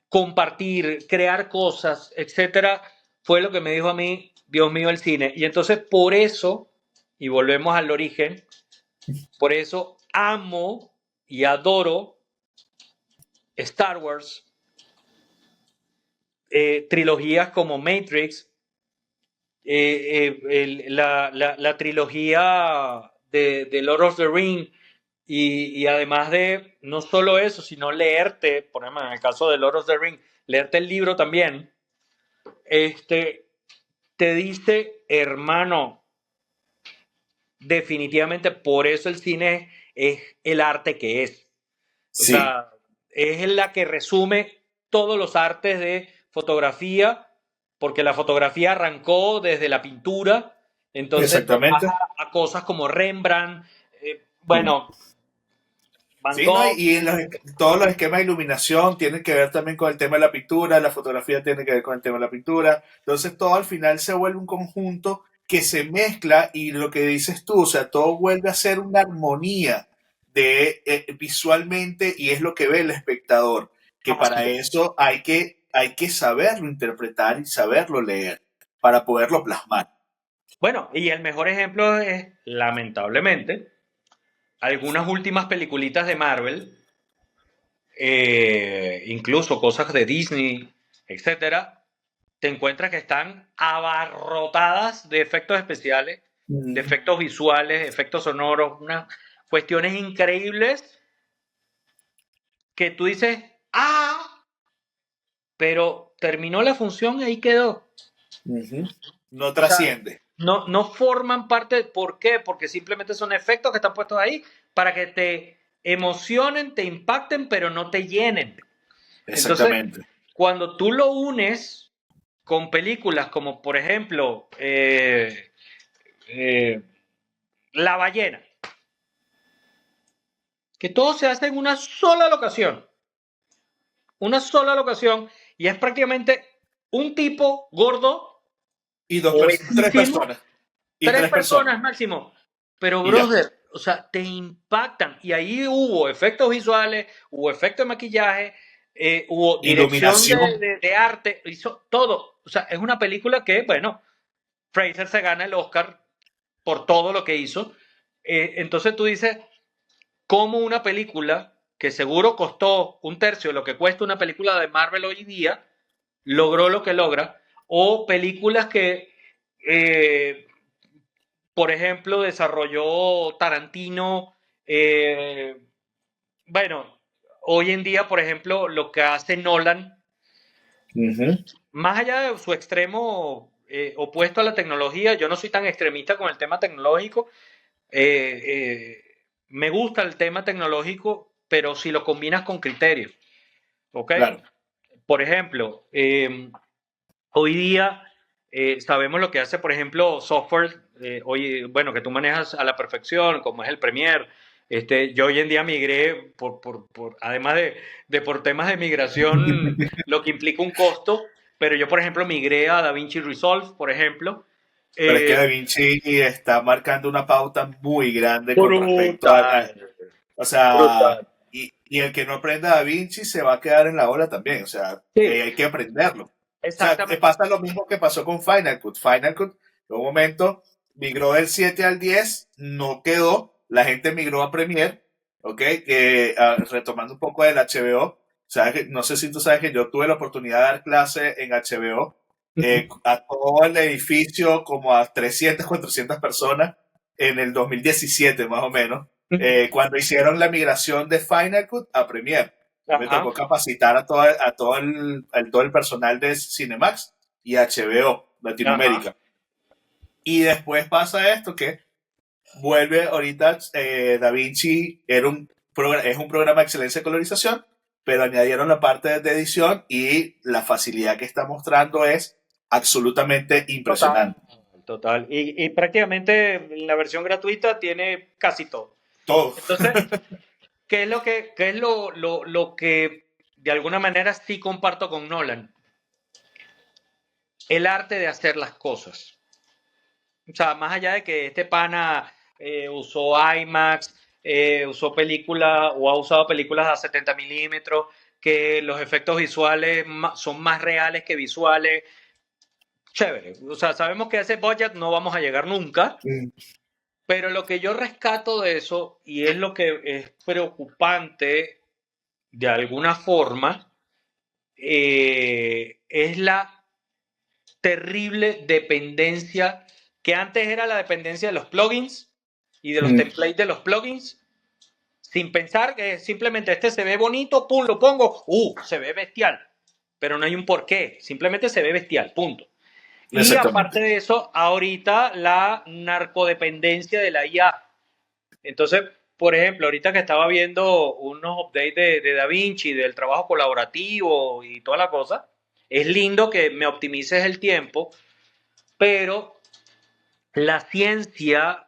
A: compartir, crear cosas, etcétera, fue lo que me dijo a mí, Dios mío, el cine. Y entonces, por eso, y volvemos al origen, por eso amo y adoro Star Wars, trilogías como Matrix, la trilogía de Lord of the Ring, y además de no solo eso, sino leerte, por ejemplo, en el caso de Lord of the Ring, leerte el libro también, este, te dice, hermano, definitivamente por eso el cine es el arte que es. O
B: Sí,
A: sea, es la que resume todos los artes de fotografía, porque la fotografía arrancó desde la pintura, entonces
B: exactamente.
A: baja a cosas como Rembrandt, bueno, Van
B: Sí, ¿no?
A: Gogh.
B: Y en todos los esquemas de iluminación tienen que ver también con el tema de la pintura, la fotografía tiene que ver con el tema de la pintura. Entonces todo al final se vuelve un conjunto que se mezcla y lo que dices tú, o sea, todo vuelve a ser una armonía. de visualmente y es lo que ve el espectador, que para eso hay que saberlo interpretar y saberlo leer para poderlo plasmar.
A: Bueno, y el mejor ejemplo es, lamentablemente, algunas últimas peliculitas de Marvel, incluso cosas de Disney, etcétera, te encuentras que están abarrotadas de efectos especiales, de efectos visuales, efectos sonoros, unas cuestiones increíbles que tú dices, ah, pero terminó la función y ahí quedó.
B: No
A: O sea,
B: trasciende.
A: no forman parte. ¿Por qué? Porque simplemente son efectos que están puestos ahí para que te emocionen, te impacten, pero no te llenen. Entonces,
B: Exactamente.
A: cuando tú lo unes con películas como, por ejemplo, eh, La ballena, que todo se hace en una sola locación, y es prácticamente un tipo gordo,
B: Y tres
A: obesísimo,
B: personas. Y
A: tres
B: tres personas.
A: personas máximo. Pero,
B: Y ya.
A: brother, o sea, te impactan. Y ahí hubo efectos visuales, hubo efectos de maquillaje, hubo dirección
B: Iluminación.
A: de arte, hizo todo. O sea, es una película que, bueno, Fraser se gana el Oscar por todo lo que hizo. Entonces tú dices, ¿cómo una película que seguro costó un tercio de lo que cuesta una película de Marvel hoy día, logró lo que logra? O películas que por ejemplo, desarrolló Tarantino. eh, bueno, hoy en día, por ejemplo, lo que hace Nolan, más allá de su extremo opuesto a la tecnología, yo no soy tan extremista con el tema tecnológico. eh, eh, Me gusta el tema tecnológico, pero si lo combinas con criterios, ¿ok?
B: Claro.
A: Por ejemplo, hoy día sabemos lo que hace, por ejemplo, software, hoy, bueno, que tú manejas a la perfección, como es el Premiere. Yo hoy en día migré, además de por temas de migración, lo que implica un costo, pero yo, por ejemplo, migré a DaVinci Resolve, por ejemplo.
B: Pero es que
A: Eh,
B: Da Vinci está marcando una pauta muy grande con respecto
A: Brutal,
B: o sea,
A: brutal.
B: y el que no aprenda Da Vinci se va a quedar en la ola también. O sea,
A: Sí,
B: hay que aprenderlo. O sea,
A: exactamente.
B: pasa lo mismo que pasó con Final Cut. Final Cut, en un momento, migró del 7 al 10, no quedó. La gente migró a Premiere, ¿ok? Que retomando un poco del HBO, ¿sabes? No sé si tú sabes que yo tuve la oportunidad de dar clase en HBO a todo el edificio, como a 300, 400 personas, en el 2017 más o menos, cuando hicieron la migración de Final Cut a Premiere. Me
A: Ajá,
B: tocó capacitar todo el personal de Cinemax y HBO
A: ajá.
B: Latinoamérica. Y después pasa esto que vuelve ahorita DaVinci es un programa de excelencia de colorización, pero añadieron la parte de edición y la facilidad que está mostrando es absolutamente
A: Total.
B: impresionante.
A: Total. Y prácticamente la versión gratuita tiene casi todo.
B: Todo.
A: Entonces, qué es lo que de alguna manera sí comparto con Nolan? El arte de hacer las cosas. O sea, más allá de que este pana usó IMAX, usó películas o ha usado películas a 70 milímetros, que los efectos visuales son más reales que visuales. Chévere. O sea, sabemos que a ese budget no vamos a llegar nunca.
B: Mm.
A: Pero lo que yo rescato de eso, y es lo que es preocupante de alguna forma, es la terrible dependencia que antes era la dependencia de los plugins y de los
B: Mm.
A: templates de los plugins, sin pensar que simplemente este se ve bonito, pum, lo pongo, se ve bestial, pero no hay un porqué, simplemente se ve bestial, punto. Y aparte
B: Exactamente.
A: de eso, ahorita la narcodependencia de la IA. Entonces, por ejemplo, ahorita que estaba viendo unos updates de DaVinci, del trabajo colaborativo y toda la cosa, es lindo que me optimices el tiempo, pero la ciencia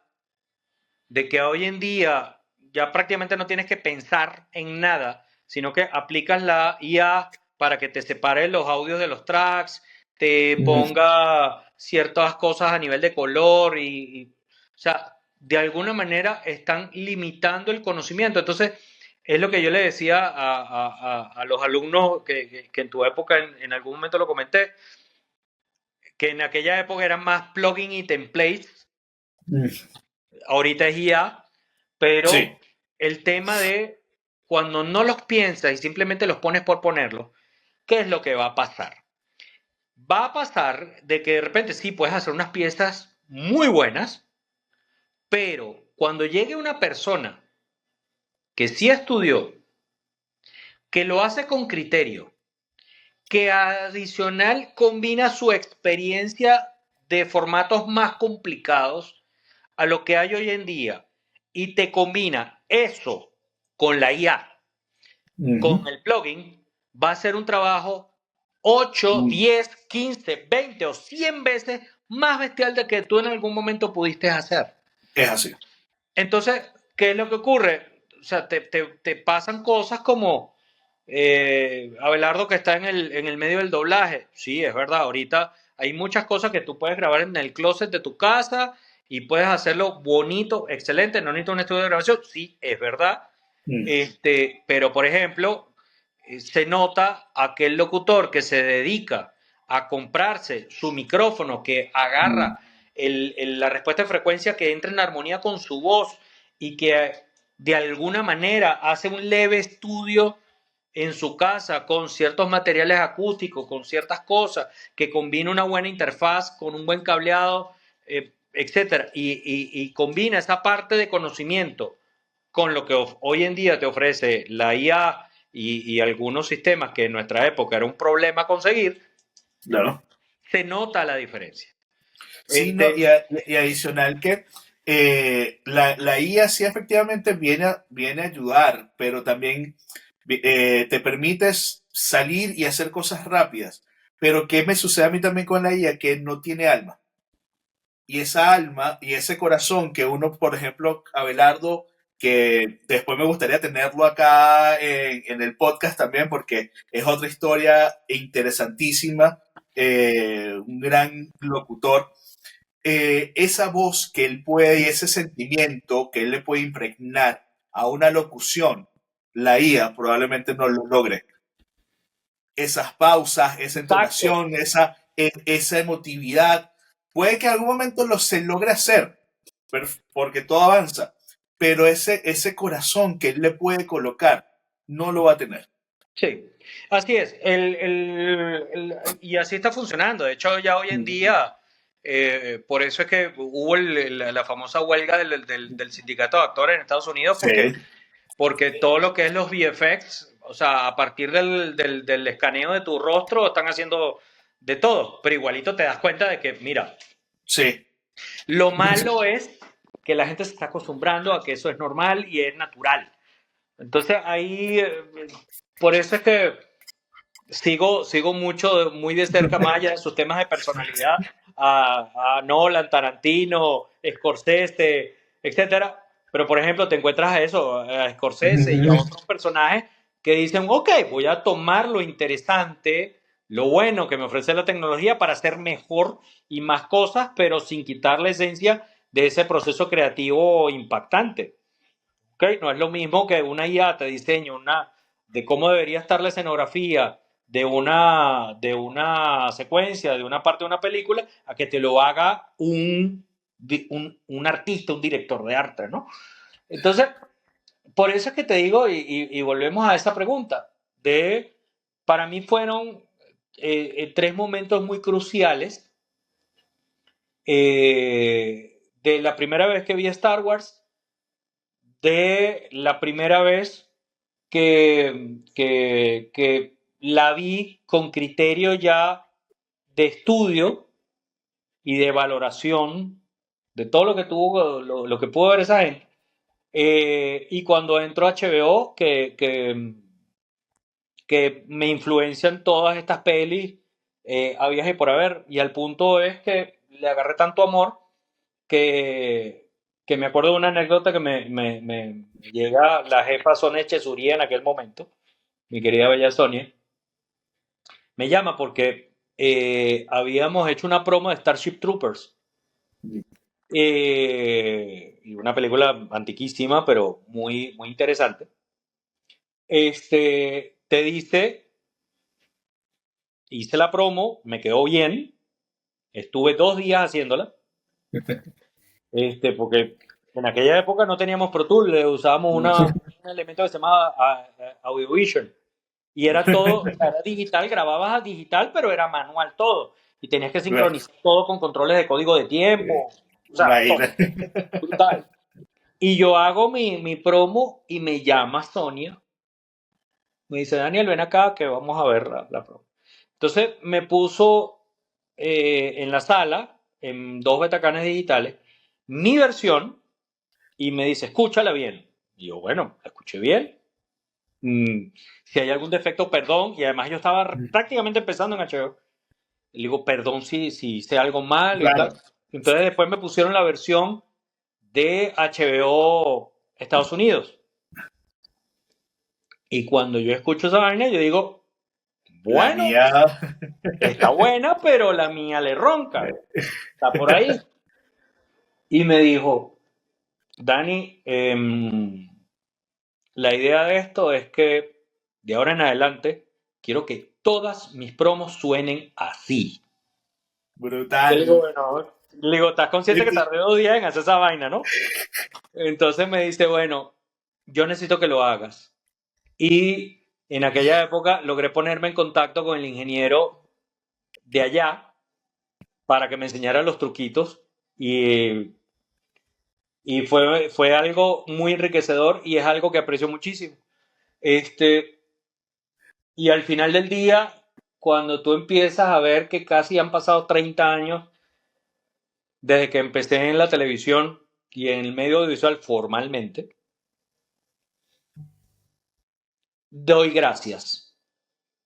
A: de que hoy en día ya prácticamente no tienes que pensar en nada, sino que aplicas la IA para que te separe los audios de los tracks, te
B: Mm.
A: ponga ciertas cosas a nivel de color o sea, de alguna manera están limitando el conocimiento. Entonces, es lo que yo le decía a los alumnos que en tu época, en algún momento lo comenté, que en aquella época eran más plugin y templates,
B: Mm.
A: ahorita es IA, pero
B: Sí.
A: el tema de cuando no los piensas y simplemente los pones por ponerlos, ¿qué es lo que va a pasar? Va a pasar de que de repente sí puedes hacer unas piezas muy buenas, pero cuando llegue una persona que sí estudió, que lo hace con criterio, que adicional combina su experiencia de formatos más complicados a lo que hay hoy en día y te combina eso con la IA,
B: Ujú.
A: con el plugin, va a ser un trabajo 8,
B: Mm.
A: 10, 15, 20 o 100 veces más bestial de que tú en algún momento pudiste hacer.
B: Es así.
A: Entonces, ¿qué es lo que ocurre? O sea, te pasan cosas como Abelardo que está en el medio del doblaje. Sí, es verdad, ahorita hay muchas cosas que tú puedes grabar en el closet de tu casa y puedes hacerlo bonito, excelente, no necesitas un estudio de grabación. Sí, es verdad.
B: Mm.
A: Pero, por ejemplo, se nota aquel locutor que se dedica a comprarse su micrófono, que
B: Mm.
A: agarra la respuesta de frecuencia que entra en armonía con su voz y que de alguna manera hace un leve estudio en su casa con ciertos materiales acústicos, con ciertas cosas, que combina una buena interfaz con un buen cableado, etcétera, y combina esa parte de conocimiento con lo que hoy en día te ofrece la IA y algunos sistemas que en nuestra época era un problema conseguir,
B: Claro.
A: se nota la diferencia.
B: Sí, no,
A: Este,
B: y adicional que la IA sí efectivamente viene a ayudar, pero también te permites salir y hacer cosas rápidas. Pero ¿qué me sucede a mí también con la IA? Que no tiene alma. Y esa alma y ese corazón que uno, por ejemplo, Abelardo, que después me gustaría tenerlo acá en el podcast también, porque es otra historia interesantísima, un gran locutor, esa voz que él puede y ese sentimiento que él le puede impregnar a una locución, la IA probablemente no lo logre. Esas pausas, esa
A: exacto.
B: entonación, esa emotividad, puede que en algún momento se logre hacer, porque todo avanza, pero ese corazón que él le puede colocar no lo va a tener.
A: Sí, así es. Y así está funcionando. De hecho, ya hoy en
B: Mm.
A: día, por eso es que hubo la famosa huelga del sindicato de actores en Estados Unidos, porque,
B: Sí,
A: porque todo lo que es los VFX, o sea, a partir del escaneo de tu rostro, están haciendo de todo. Pero igualito te das cuenta de que, mira,
B: sí,
A: lo malo es que la gente se está acostumbrando a que eso es normal y es natural. Entonces ahí, por eso es que sigo mucho, muy de cerca, más allá de sus temas de personalidad, a Nolan, Tarantino, Scorsese, etcétera. Pero, por ejemplo, te encuentras a eso, a Scorsese y a otros personajes que dicen, ok, voy a tomar lo interesante, lo bueno que me ofrece la tecnología para hacer mejor y más cosas, pero sin quitar la esencia de ese proceso creativo impactante. ¿Okay? No es lo mismo que una IA te diseñe de cómo debería estar la escenografía de una secuencia, de una parte de una película, a que te lo haga un artista, un director de arte, ¿no? Entonces, por eso es que te digo, y volvemos a esa pregunta, para mí fueron tres momentos muy cruciales de la primera vez que vi Star Wars, de la primera vez que la vi con criterio ya de estudio y de valoración de todo lo que tuvo, lo que pudo ver esa gente. Y cuando entro a HBO, que me influencian todas estas pelis, había y por haber. Y al punto es que le agarré tanto amor que, que me acuerdo de una anécdota que me llega la jefa Sonia Chesuría en aquel momento, mi querida bella Sonia, me llama porque habíamos hecho una promo de Starship Troopers. y una película antiquísima, pero muy, muy interesante. Te dice, hice la promo, me quedó bien, estuve 2 días haciéndola, porque en aquella época no teníamos Pro Tools, usábamos un elemento que se llamaba Audiovision. Y era todo, o sea, era digital, grababas a digital, pero era manual todo. Y tenías que sincronizar todo con controles de código de tiempo, o sea, todo,
B: Imagínate.
A: brutal. Y yo hago mi promo y me llama Sonia. Me dice, Daniel, ven acá que vamos a ver la promo. Entonces me puso en la sala, en 2 betacanes digitales, mi versión y me dice, escúchala bien. Y yo, bueno, la escuché bien. Si hay algún defecto, perdón. Y además yo estaba prácticamente empezando en HBO. Le digo, perdón si hice algo mal y tal.
B: Claro.
A: Entonces después me pusieron la versión de HBO Estados Unidos. Y cuando yo escucho esa vaina, yo digo,
B: La
A: bueno,
B: mía.
A: está buena, pero la mía le ronca. Está por ahí. Y me dijo, Dani, la idea de esto es que de ahora en adelante quiero que todas mis promos suenen así. Yo le digo,
B: Brutal.
A: bueno, le digo, ¿estás consciente que tardé 2 días en hacer esa vaina, no? Entonces me dice, bueno, yo necesito que lo hagas. Y en aquella época logré ponerme en contacto con el ingeniero de allá para que me enseñara los truquitos y, y fue algo muy enriquecedor y es algo que aprecio muchísimo. Este, y al final del día, cuando tú empiezas a ver que casi han pasado 30 años desde que empecé en la televisión y en el medio audiovisual formalmente, doy gracias.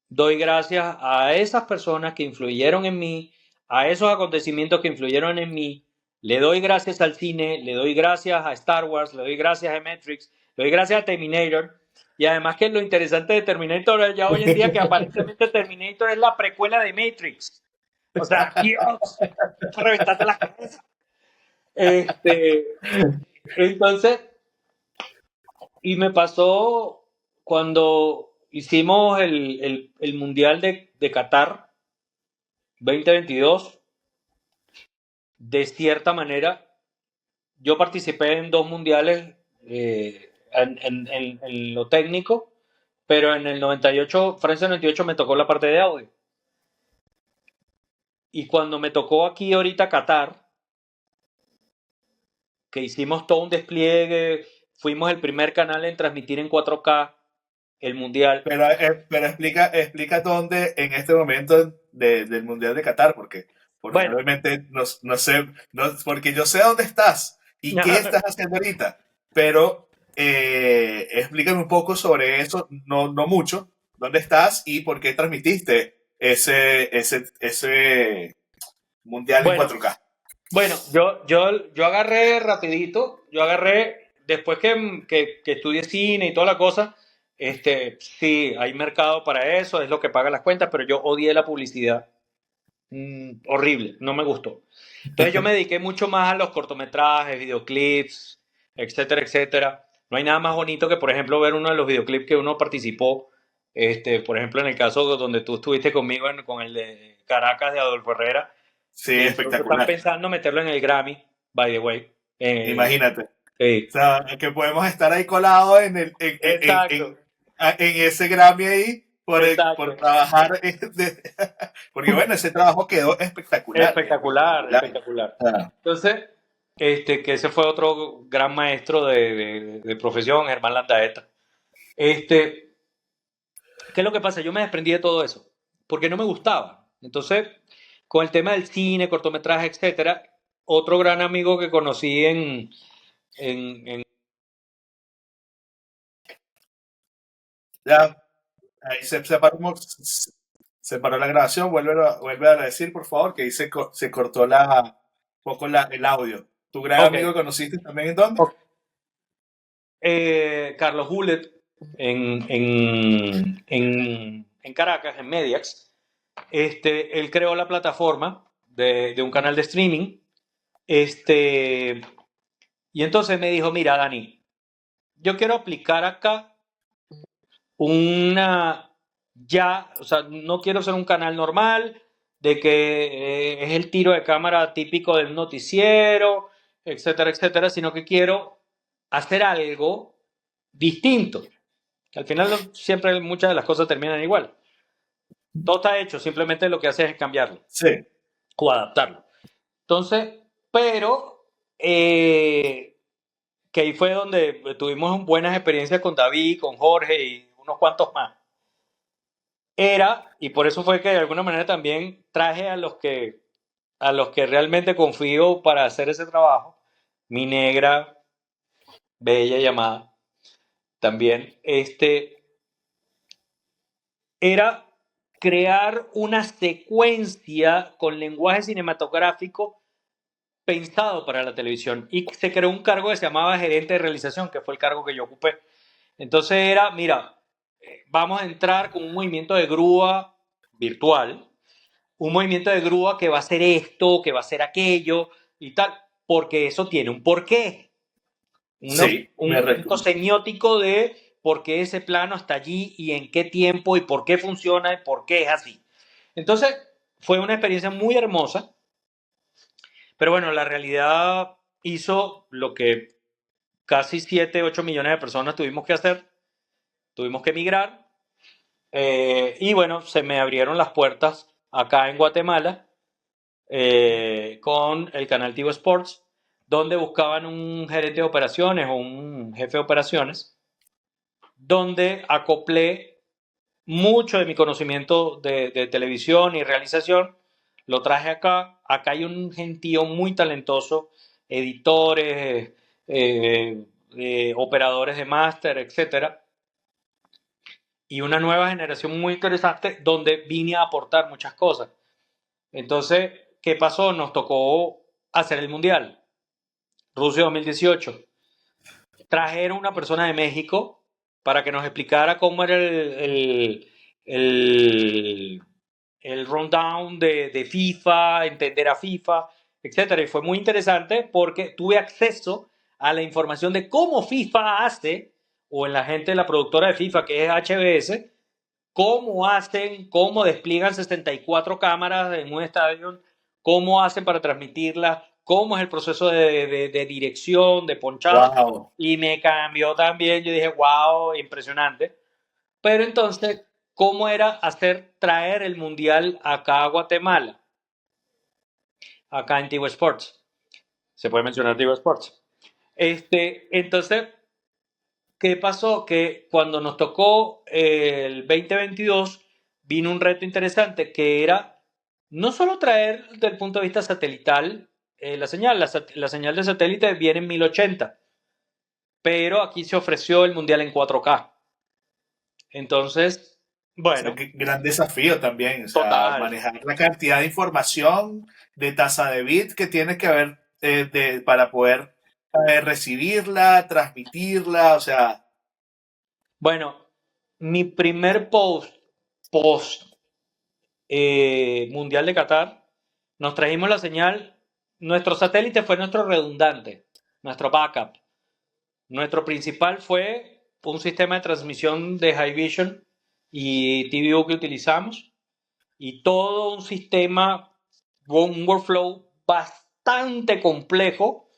A: Doy gracias a esas personas que influyeron en mí, a esos acontecimientos que influyeron en mí. Le doy gracias al cine, le doy gracias a Star Wars, le doy gracias a Matrix, le doy gracias a Terminator. Y además que lo interesante de Terminator es ya hoy en día que aparentemente Terminator es la precuela de Matrix. O sea, Dios, para reventarte la cabeza. Este, entonces, y me pasó cuando hicimos el Mundial de Qatar 2022, de cierta manera, yo participé en 2 mundiales en lo técnico, pero en el 98, Francia 98, me tocó la parte de audio. Y cuando me tocó aquí ahorita Qatar, que hicimos todo un despliegue, fuimos el primer canal en transmitir en 4K el mundial.
B: Pero explica dónde en este momento del Mundial de Qatar, porque
A: Bueno,
B: realmente no sé, porque yo sé dónde estás y qué estás haciendo ahorita, pero explícame un poco sobre eso, no mucho, dónde estás y por qué transmitiste ese Mundial en
A: bueno,
B: 4K.
A: Bueno, yo agarré rapidito, yo agarré, después que estudié cine y toda la cosa, sí, hay mercado para eso, es lo que paga las cuentas, pero yo odié la publicidad. Horrible, no me gustó. Entonces yo me dediqué mucho más a los cortometrajes, videoclips, etcétera, etcétera. No hay nada más bonito que, por ejemplo, ver uno de los videoclips que uno participó, por ejemplo, en el caso donde tú estuviste conmigo, con el de Caracas de Adolfo Herrera,
B: Sí,
A: que incluso están
B: espectacular.
A: pensando meterlo en el Grammy, by the way.
B: Imagínate. O
A: Sí,
B: sea, que podemos estar ahí colados
A: exacto,
B: en ese Grammy ahí por
A: exacto.
B: trabajar. Porque bueno, ese trabajo quedó espectacular,
A: Espectacular,
B: espectacular.
A: espectacular.
B: Ah,
A: Entonces, que ese fue otro gran maestro de profesión, Germán Landaeta. ¿Qué es lo que pasa? Yo me desprendí de todo eso, porque no me gustaba. Entonces, con el tema del cine, cortometraje, etcétera, otro gran amigo que conocí en
B: ya, ahí se paró la grabación. Vuelve a decir, por favor, que ahí se cortó poco el audio. ¿Tu gran
A: ok,
B: amigo conociste también en dónde?
A: ok. Carlos Hulet en Caracas, en Mediax. Él creó la plataforma de un canal de streaming. Este, Y entonces me dijo, mira, Dani, yo quiero aplicar acá una, ya, o sea, no quiero ser un canal normal, de que es el tiro de cámara típico del noticiero, etcétera, etcétera, sino que quiero hacer algo distinto. Que al final siempre muchas de las cosas terminan igual. Todo está hecho, simplemente lo que haces es cambiarlo
B: Sí,
A: o adaptarlo. Entonces, pero que ahí fue donde tuvimos buenas experiencias con David, con Jorge y unos cuantos más. Y por eso fue que de alguna manera también traje a los que realmente confío para hacer ese trabajo, mi negra, bella llamada, también, era crear una secuencia con lenguaje cinematográfico pensado para la televisión. Y se creó un cargo que se llamaba gerente de realización, que fue el cargo que yo ocupé. Entonces era, mira, vamos a entrar con un movimiento de grúa virtual, un movimiento de grúa que va a hacer esto, que va a hacer aquello y tal, porque eso tiene un porqué,
B: sí, me
A: un punto
B: recuerdo.
A: semiótico de por qué ese plano está allí y en qué tiempo y por qué funciona y por qué es así. Entonces, fue una experiencia muy hermosa, pero bueno, la realidad hizo lo que casi 7 8 millones de personas tuvimos que hacer, tuvimos que emigrar, y bueno, se me abrieron las puertas acá en Guatemala con el canal Tigo Sports, donde buscaban un gerente de operaciones o un jefe de operaciones, donde acoplé mucho de mi conocimiento de televisión y realización, lo traje acá. Acá hay un gentío muy talentoso, editores, operadores de máster, etcétera, y una nueva generación muy interesante donde vine a aportar muchas cosas. Entonces, ¿qué pasó? Nos tocó hacer el Mundial, Rusia 2018. Trajeron una persona de México para que nos explicara cómo era el, el rundown de FIFA, entender a FIFA, etcétera. Y fue muy interesante porque tuve acceso a la información de cómo FIFA hace, o en la gente de la productora de FIFA, que es HBS, cómo hacen, cómo despliegan 64 cámaras en un estadio, cómo hacen para transmitirlas, cómo es el proceso de dirección, de ponchado,
B: Wow.
A: y me cambió también, yo dije, wow, impresionante. Pero entonces, ¿cómo era traer el mundial acá a Guatemala, acá en Tigo Sports? Se puede mencionar Tigo Sports. Entonces, ¿qué pasó? Que cuando nos tocó el 2022 vino un reto interesante que era no solo traer desde el punto de vista satelital la señal, la señal de satélite viene en 1080, pero aquí se ofreció el mundial en 4K. Entonces,
B: O sea,
A: bueno,
B: gran desafío también, o sea,
A: total.
B: manejar la cantidad de información de tasa de bit que tienes que haber para poder recibirla, transmitirla, o sea,
A: Bueno, mi primer post mundial de Qatar, nos trajimos la señal, nuestro satélite fue nuestro redundante, nuestro backup. Nuestro principal fue un sistema de transmisión de High Vision y TVO que utilizamos, y todo un sistema, un workflow bastante complejo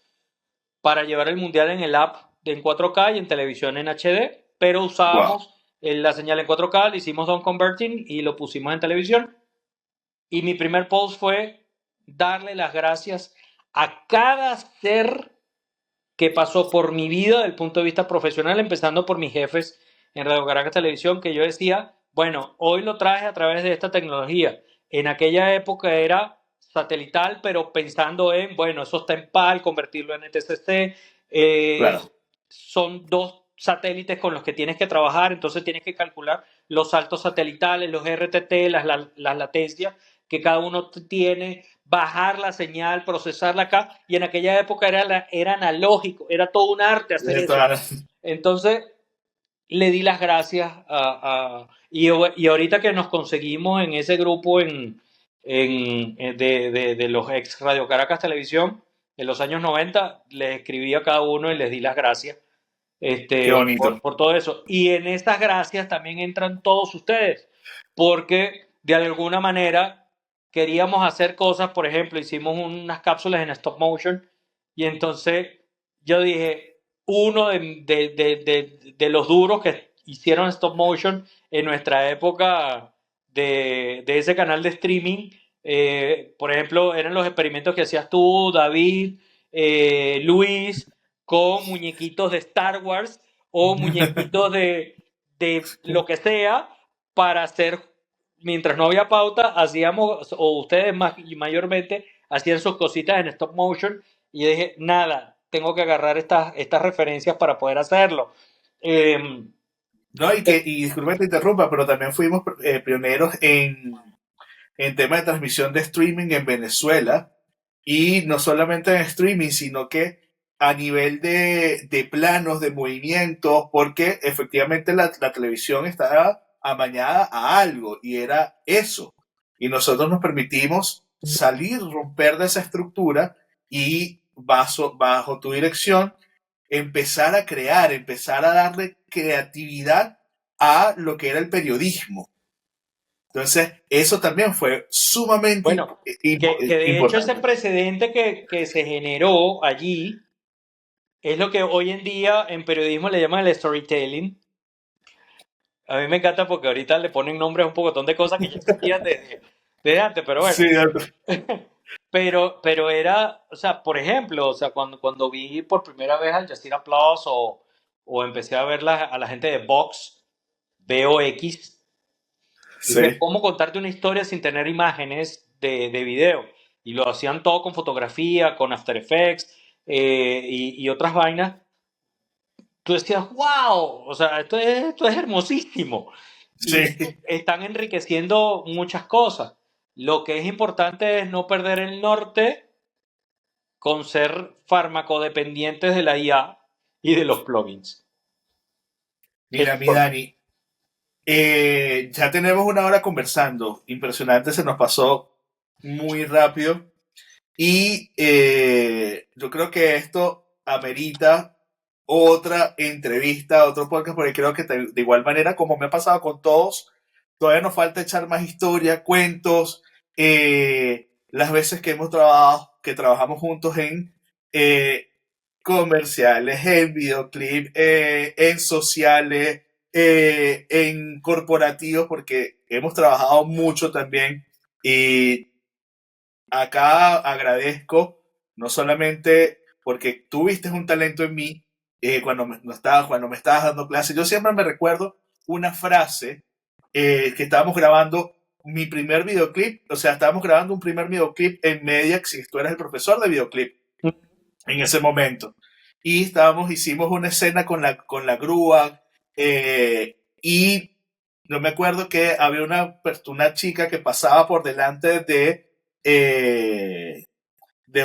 A: para llevar el mundial en el app en 4K y en televisión en HD, pero
B: wow.
A: usábamos la señal en 4K, le hicimos down converting y lo pusimos en televisión. Y mi primer post fue darle las gracias a cada ser que pasó por mi vida desde el punto de vista profesional, empezando por mis jefes en Radio Caracas Televisión, que yo decía, bueno, hoy lo traje a través de esta tecnología. En aquella época era satelital, pero pensando en, bueno, eso está en PAL, convertirlo en NTSC,
B: Claro.
A: son dos satélites con los que tienes que trabajar, entonces tienes que calcular los saltos satelitales, los RTT, las latencias que cada uno tiene, bajar la señal, procesarla acá, y en aquella época era analógico, era todo un arte hacer eso. Entonces le di las gracias y ahorita que nos conseguimos en ese grupo de los ex Radio Caracas Televisión, en los años 90 les escribí a cada uno y les di las gracias
B: Qué bonito.
A: por todo eso. Y en estas gracias también entran todos ustedes, porque de alguna manera queríamos hacer cosas, por ejemplo, hicimos unas cápsulas en stop motion y entonces yo dije, uno de los duros que hicieron stop motion en nuestra época de ese canal de streaming, por ejemplo, eran los experimentos que hacías tú, David, Luis, con muñequitos de Star Wars o muñequitos de lo que sea para hacer, mientras no había pauta, hacíamos, o ustedes mayormente hacían sus cositas en stop motion y yo dije, nada, tengo que agarrar estas referencias para poder hacerlo. Eh,
B: No, y disculpa que te interrumpa, pero también fuimos pioneros en tema de transmisión de streaming en Venezuela. Y no solamente en streaming, sino que a nivel de planos, de movimientos, porque efectivamente la televisión estaba amañada a algo y era eso. Y nosotros nos permitimos salir, romper de esa estructura y bajo tu dirección, empezar a crear, empezar a darle creatividad a lo que era el periodismo. Entonces, eso también fue sumamente
A: bueno, que de hecho ese
B: importante.
A: precedente que se generó allí es lo que hoy en día en periodismo le llaman el storytelling. A mí me encanta porque ahorita le ponen nombres a un pocotón de cosas que ya existían desde antes, pero bueno.
B: Sí,
A: Pero era, o sea, por ejemplo, o sea, cuando vi por primera vez Al Jazeera Plus o empecé a ver a la gente de VOX, dije,
B: sí,
A: ¿cómo contarte una historia sin tener imágenes de video? Y lo hacían todo con fotografía, con After Effects y otras vainas. Tú decías, wow, o sea, esto es hermosísimo.
B: sí.
A: Y están enriqueciendo muchas cosas. Lo que es importante es no perder el norte con ser farmacodependientes de la IA y de los plugins. Es
B: Mira, mi Dani, ya tenemos una hora conversando. Impresionante, se nos pasó muy rápido. Y yo creo que esto amerita otra entrevista, otro podcast, porque creo que de igual manera, como me ha pasado con todos, todavía nos falta echar más historia, cuentos, las veces que hemos trabajado, que trabajamos juntos en eh, comerciales, en videoclip, en sociales, en corporativos, porque hemos trabajado mucho también. Y acá agradezco no solamente porque tú viste un talento en mí cuando me estabas dando clases. Yo siempre me recuerdo una frase que estábamos grabando mi primer videoclip, o sea, estábamos grabando un primer videoclip en Mediax y tú eras el profesor de videoclip en ese momento. Y hicimos una escena con la grúa y no me acuerdo que había una chica que pasaba por delante de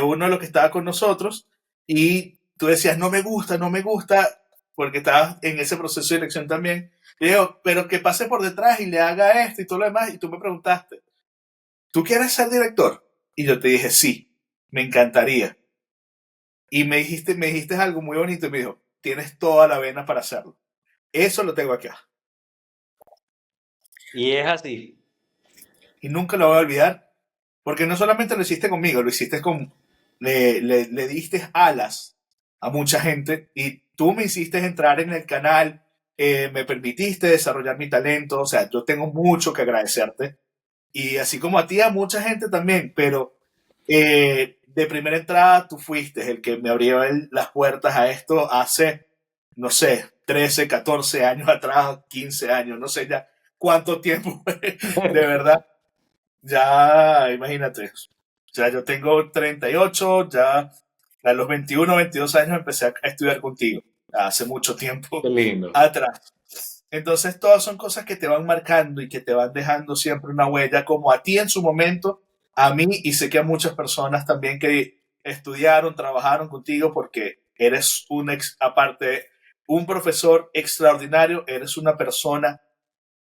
B: uno de los que estaba con nosotros y tú decías, no me gusta, no me gusta, porque estabas en ese proceso de elección también. Y digo, pero que pase por detrás y le haga esto y todo lo demás. Y tú me preguntaste, ¿tú quieres ser director? Y yo te dije, sí, me encantaría. Y me dijiste algo muy bonito y me dijo, tienes toda la vena para hacerlo. Eso lo tengo acá.
A: Y es así.
B: Y nunca lo voy a olvidar, porque no solamente lo hiciste conmigo, lo hiciste le diste alas a mucha gente y tú me hiciste entrar en el canal, me permitiste desarrollar mi talento, o sea, yo tengo mucho que agradecerte. Y así como a ti, a mucha gente también, pero de primera entrada tú fuiste el que me abrió las puertas a esto hace, no sé, 13 14 años atrás, 15 años, no sé ya cuánto tiempo, de verdad. Ya, imagínate, ya yo tengo 38, ya a los 21 22 años empecé a estudiar contigo, hace mucho
A: Qué
B: tiempo
A: lindo.
B: atrás. Entonces, todas son cosas que te van marcando y que te van dejando siempre una huella, como a ti en su momento, a mí y sé que a muchas personas también que estudiaron, trabajaron contigo, porque eres aparte, un profesor extraordinario, eres una persona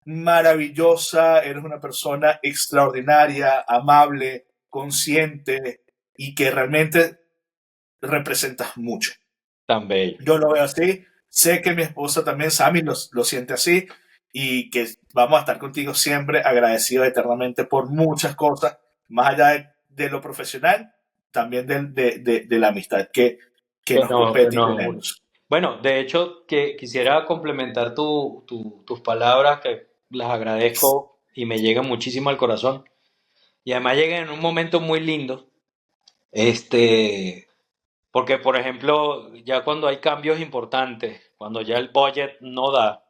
B: maravillosa, eres una persona extraordinaria, amable, consciente y que realmente representas mucho.
A: Tan bello.
B: Yo lo veo así, sé que mi esposa también, Sammy, lo siente así y que vamos a estar contigo siempre agradecidos eternamente por muchas cosas, más allá de lo profesional, también de la amistad que nos
A: Que
B: compete y
A: nos une.
B: tenemos.
A: Bueno, de hecho, que quisiera complementar tus palabras, que las agradezco y me llegan muchísimo al corazón. Y además llegan en un momento muy lindo. Porque, por ejemplo, ya cuando hay cambios importantes, cuando ya el budget no da,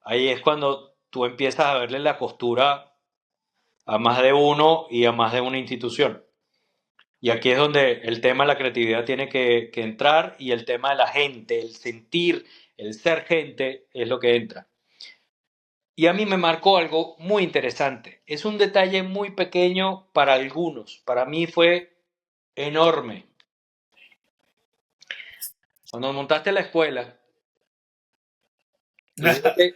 A: ahí es cuando tú empiezas a verle la costura a más de uno y a más de una institución. Y aquí es donde el tema de la creatividad tiene que entrar, y el tema de la gente, el sentir, el ser gente es lo que entra. Y a mí me marcó algo muy interesante. Es un detalle muy pequeño para algunos. Para mí fue enorme. Cuando montaste la escuela y veo que,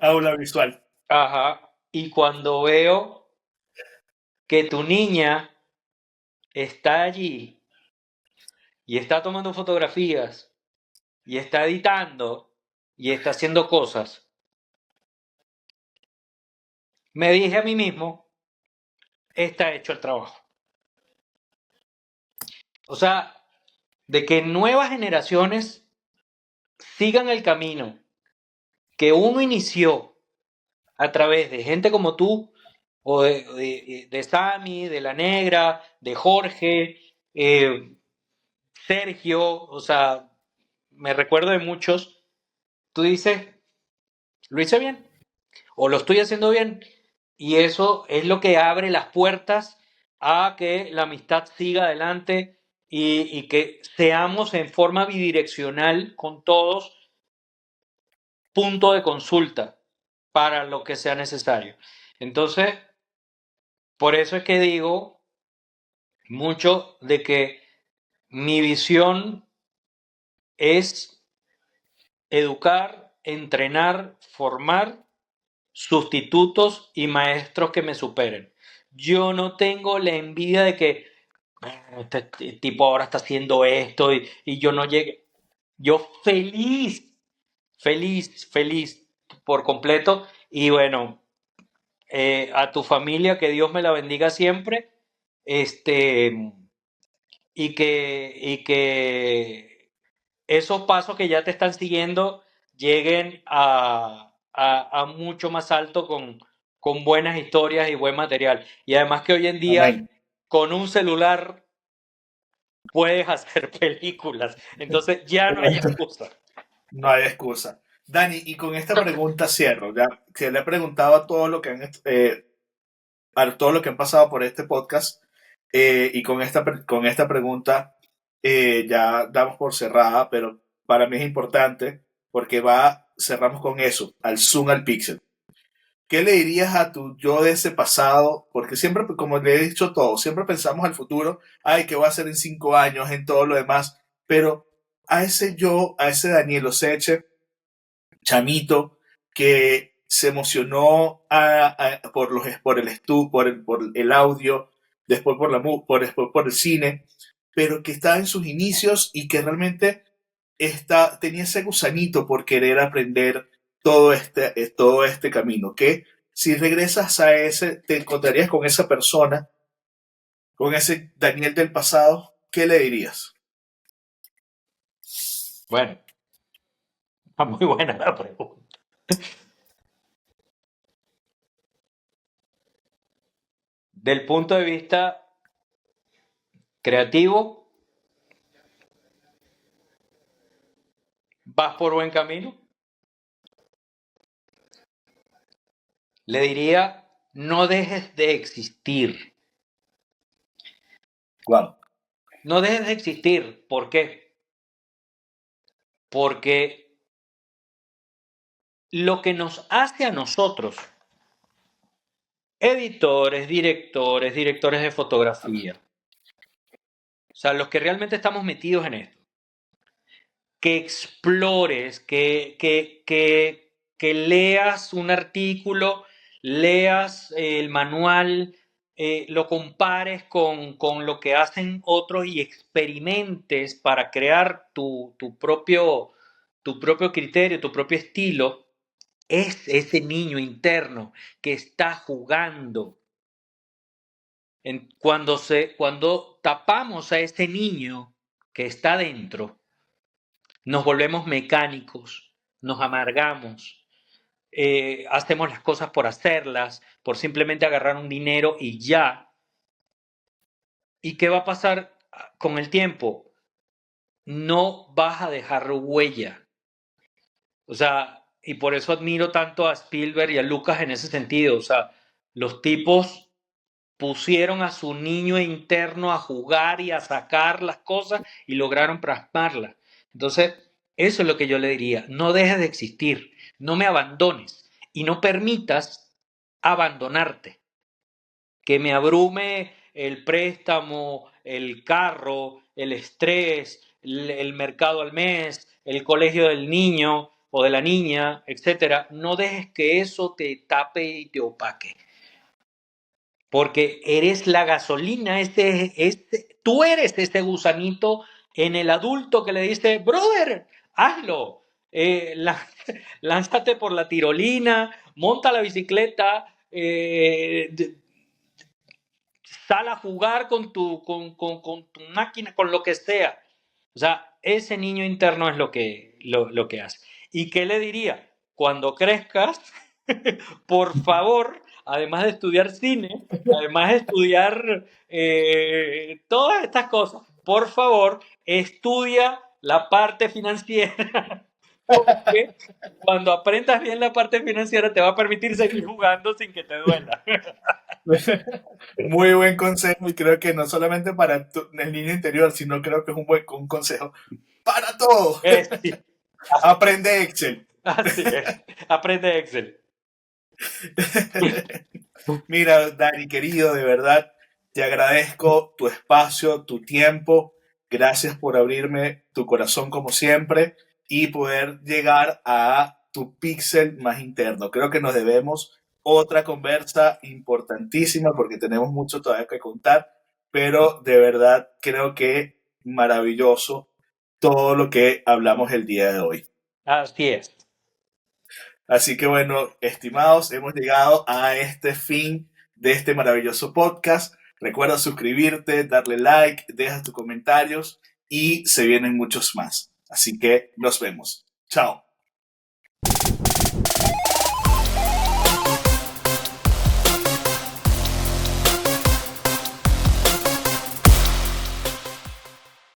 B: Aula visual.
A: ajá, y cuando veo que tu niña está allí y está tomando fotografías y está editando y está haciendo cosas, me dije a mí mismo, está hecho el trabajo. O sea, de que nuevas generaciones sigan el camino que uno inició a través de gente como tú, o de Sammy, de La Negra, de Jorge, Sergio, o sea, me recuerdo de muchos. Tú dices, lo hice bien o lo estoy haciendo bien, y eso es lo que abre las puertas a que la amistad siga adelante, y que seamos en forma bidireccional con todos punto de consulta para lo que sea necesario. Entonces, por eso es que digo mucho de que mi visión es educar, entrenar, formar sustitutos y maestros que me superen. Yo no tengo la envidia de que este tipo ahora está haciendo esto y yo no llegue. Yo feliz, feliz, feliz por completo. Y bueno, a tu familia, que Dios me la bendiga siempre. Este, y que esos pasos que ya te están siguiendo lleguen a mucho más alto con buenas historias y buen material. Y además que hoy en día
B: Amén.
A: con un celular puedes hacer películas, entonces ya no hay excusa.
B: No hay excusa. Dani, y con esta pregunta cierro. Ya que le he preguntado a todos lo que a todo lo que han pasado por este podcast, y con esta pregunta ya damos por cerrada, pero para mí es importante porque cerramos con eso, al zoom al pixel. ¿Qué le dirías a tu yo de ese pasado? Porque siempre, como le he dicho todo, siempre pensamos al futuro, ay, ¿qué va a hacer en 5 años, en todo lo demás? Pero a ese yo, a ese Daniel Oseche, chamito, que se emocionó por el audio, después después por el cine, pero que está en sus inicios y que realmente tenía ese gusanito por querer aprender todo este camino, que si regresas a ese, te encontrarías con esa persona, con ese Daniel del pasado, ¿qué le dirías?
A: Bueno, está muy buena la pregunta. Del punto de vista creativo, ¿vas por buen camino? Le diría, no dejes de existir.
B: Wow.
A: No dejes de existir. ¿Por qué? Porque lo que nos hace a nosotros, editores, directores de fotografía, o sea, los que realmente estamos metidos en esto, que explores, que leas un artículo, leas el manual, lo compares con lo que hacen otros y experimentes para crear tu propio criterio, tu propio estilo, es ese niño interno que está jugando. Cuando tapamos a ese niño que está dentro, nos volvemos mecánicos, nos amargamos, hacemos las cosas por hacerlas, por simplemente agarrar un dinero y ya. ¿Y qué va a pasar con el tiempo? No vas a dejar huella. O sea, y por eso admiro tanto a Spielberg y a Lucas en ese sentido. O sea, los tipos pusieron a su niño interno a jugar y a sacar las cosas y lograron plasmarlas. Entonces, eso es lo que yo le diría. No dejes de existir, no me abandones y no permitas abandonarte. Que me abrume el préstamo, el carro, el estrés, el mercado al mes, el colegio del niño o de la niña, etcétera. No dejes que eso te tape y te opaque. Porque eres la gasolina, tú eres ese gusanito en el adulto que le dice, brother, hazlo, lánzate por la tirolina, monta la bicicleta, sal a jugar con tu máquina, con lo que sea. O sea, ese niño interno es lo que hace. ¿Y qué le diría? Cuando crezcas, por favor, además de estudiar cine, además de estudiar todas estas cosas, por favor, estudia la parte financiera, porque cuando aprendas bien la parte financiera te va a permitir seguir jugando sin que te duela.
B: Muy buen consejo y creo que no solamente para el niño interior, sino creo que es un consejo para todo.
A: Sí,
B: Aprende Excel.
A: así es. Aprende Excel.
B: Mira, Dani, querido, de verdad, te agradezco tu espacio, tu tiempo. Gracias por abrirme tu corazón como siempre y poder llegar a tu píxel más interno. Creo que nos debemos otra conversa importantísima porque tenemos mucho todavía que contar, pero de verdad creo que maravilloso todo lo que hablamos el día de hoy.
A: Así es.
B: Así que bueno, estimados, hemos llegado a este fin de este maravilloso podcast. Recuerda suscribirte, darle like, deja tus comentarios y se vienen muchos más. Así que nos vemos. Chao.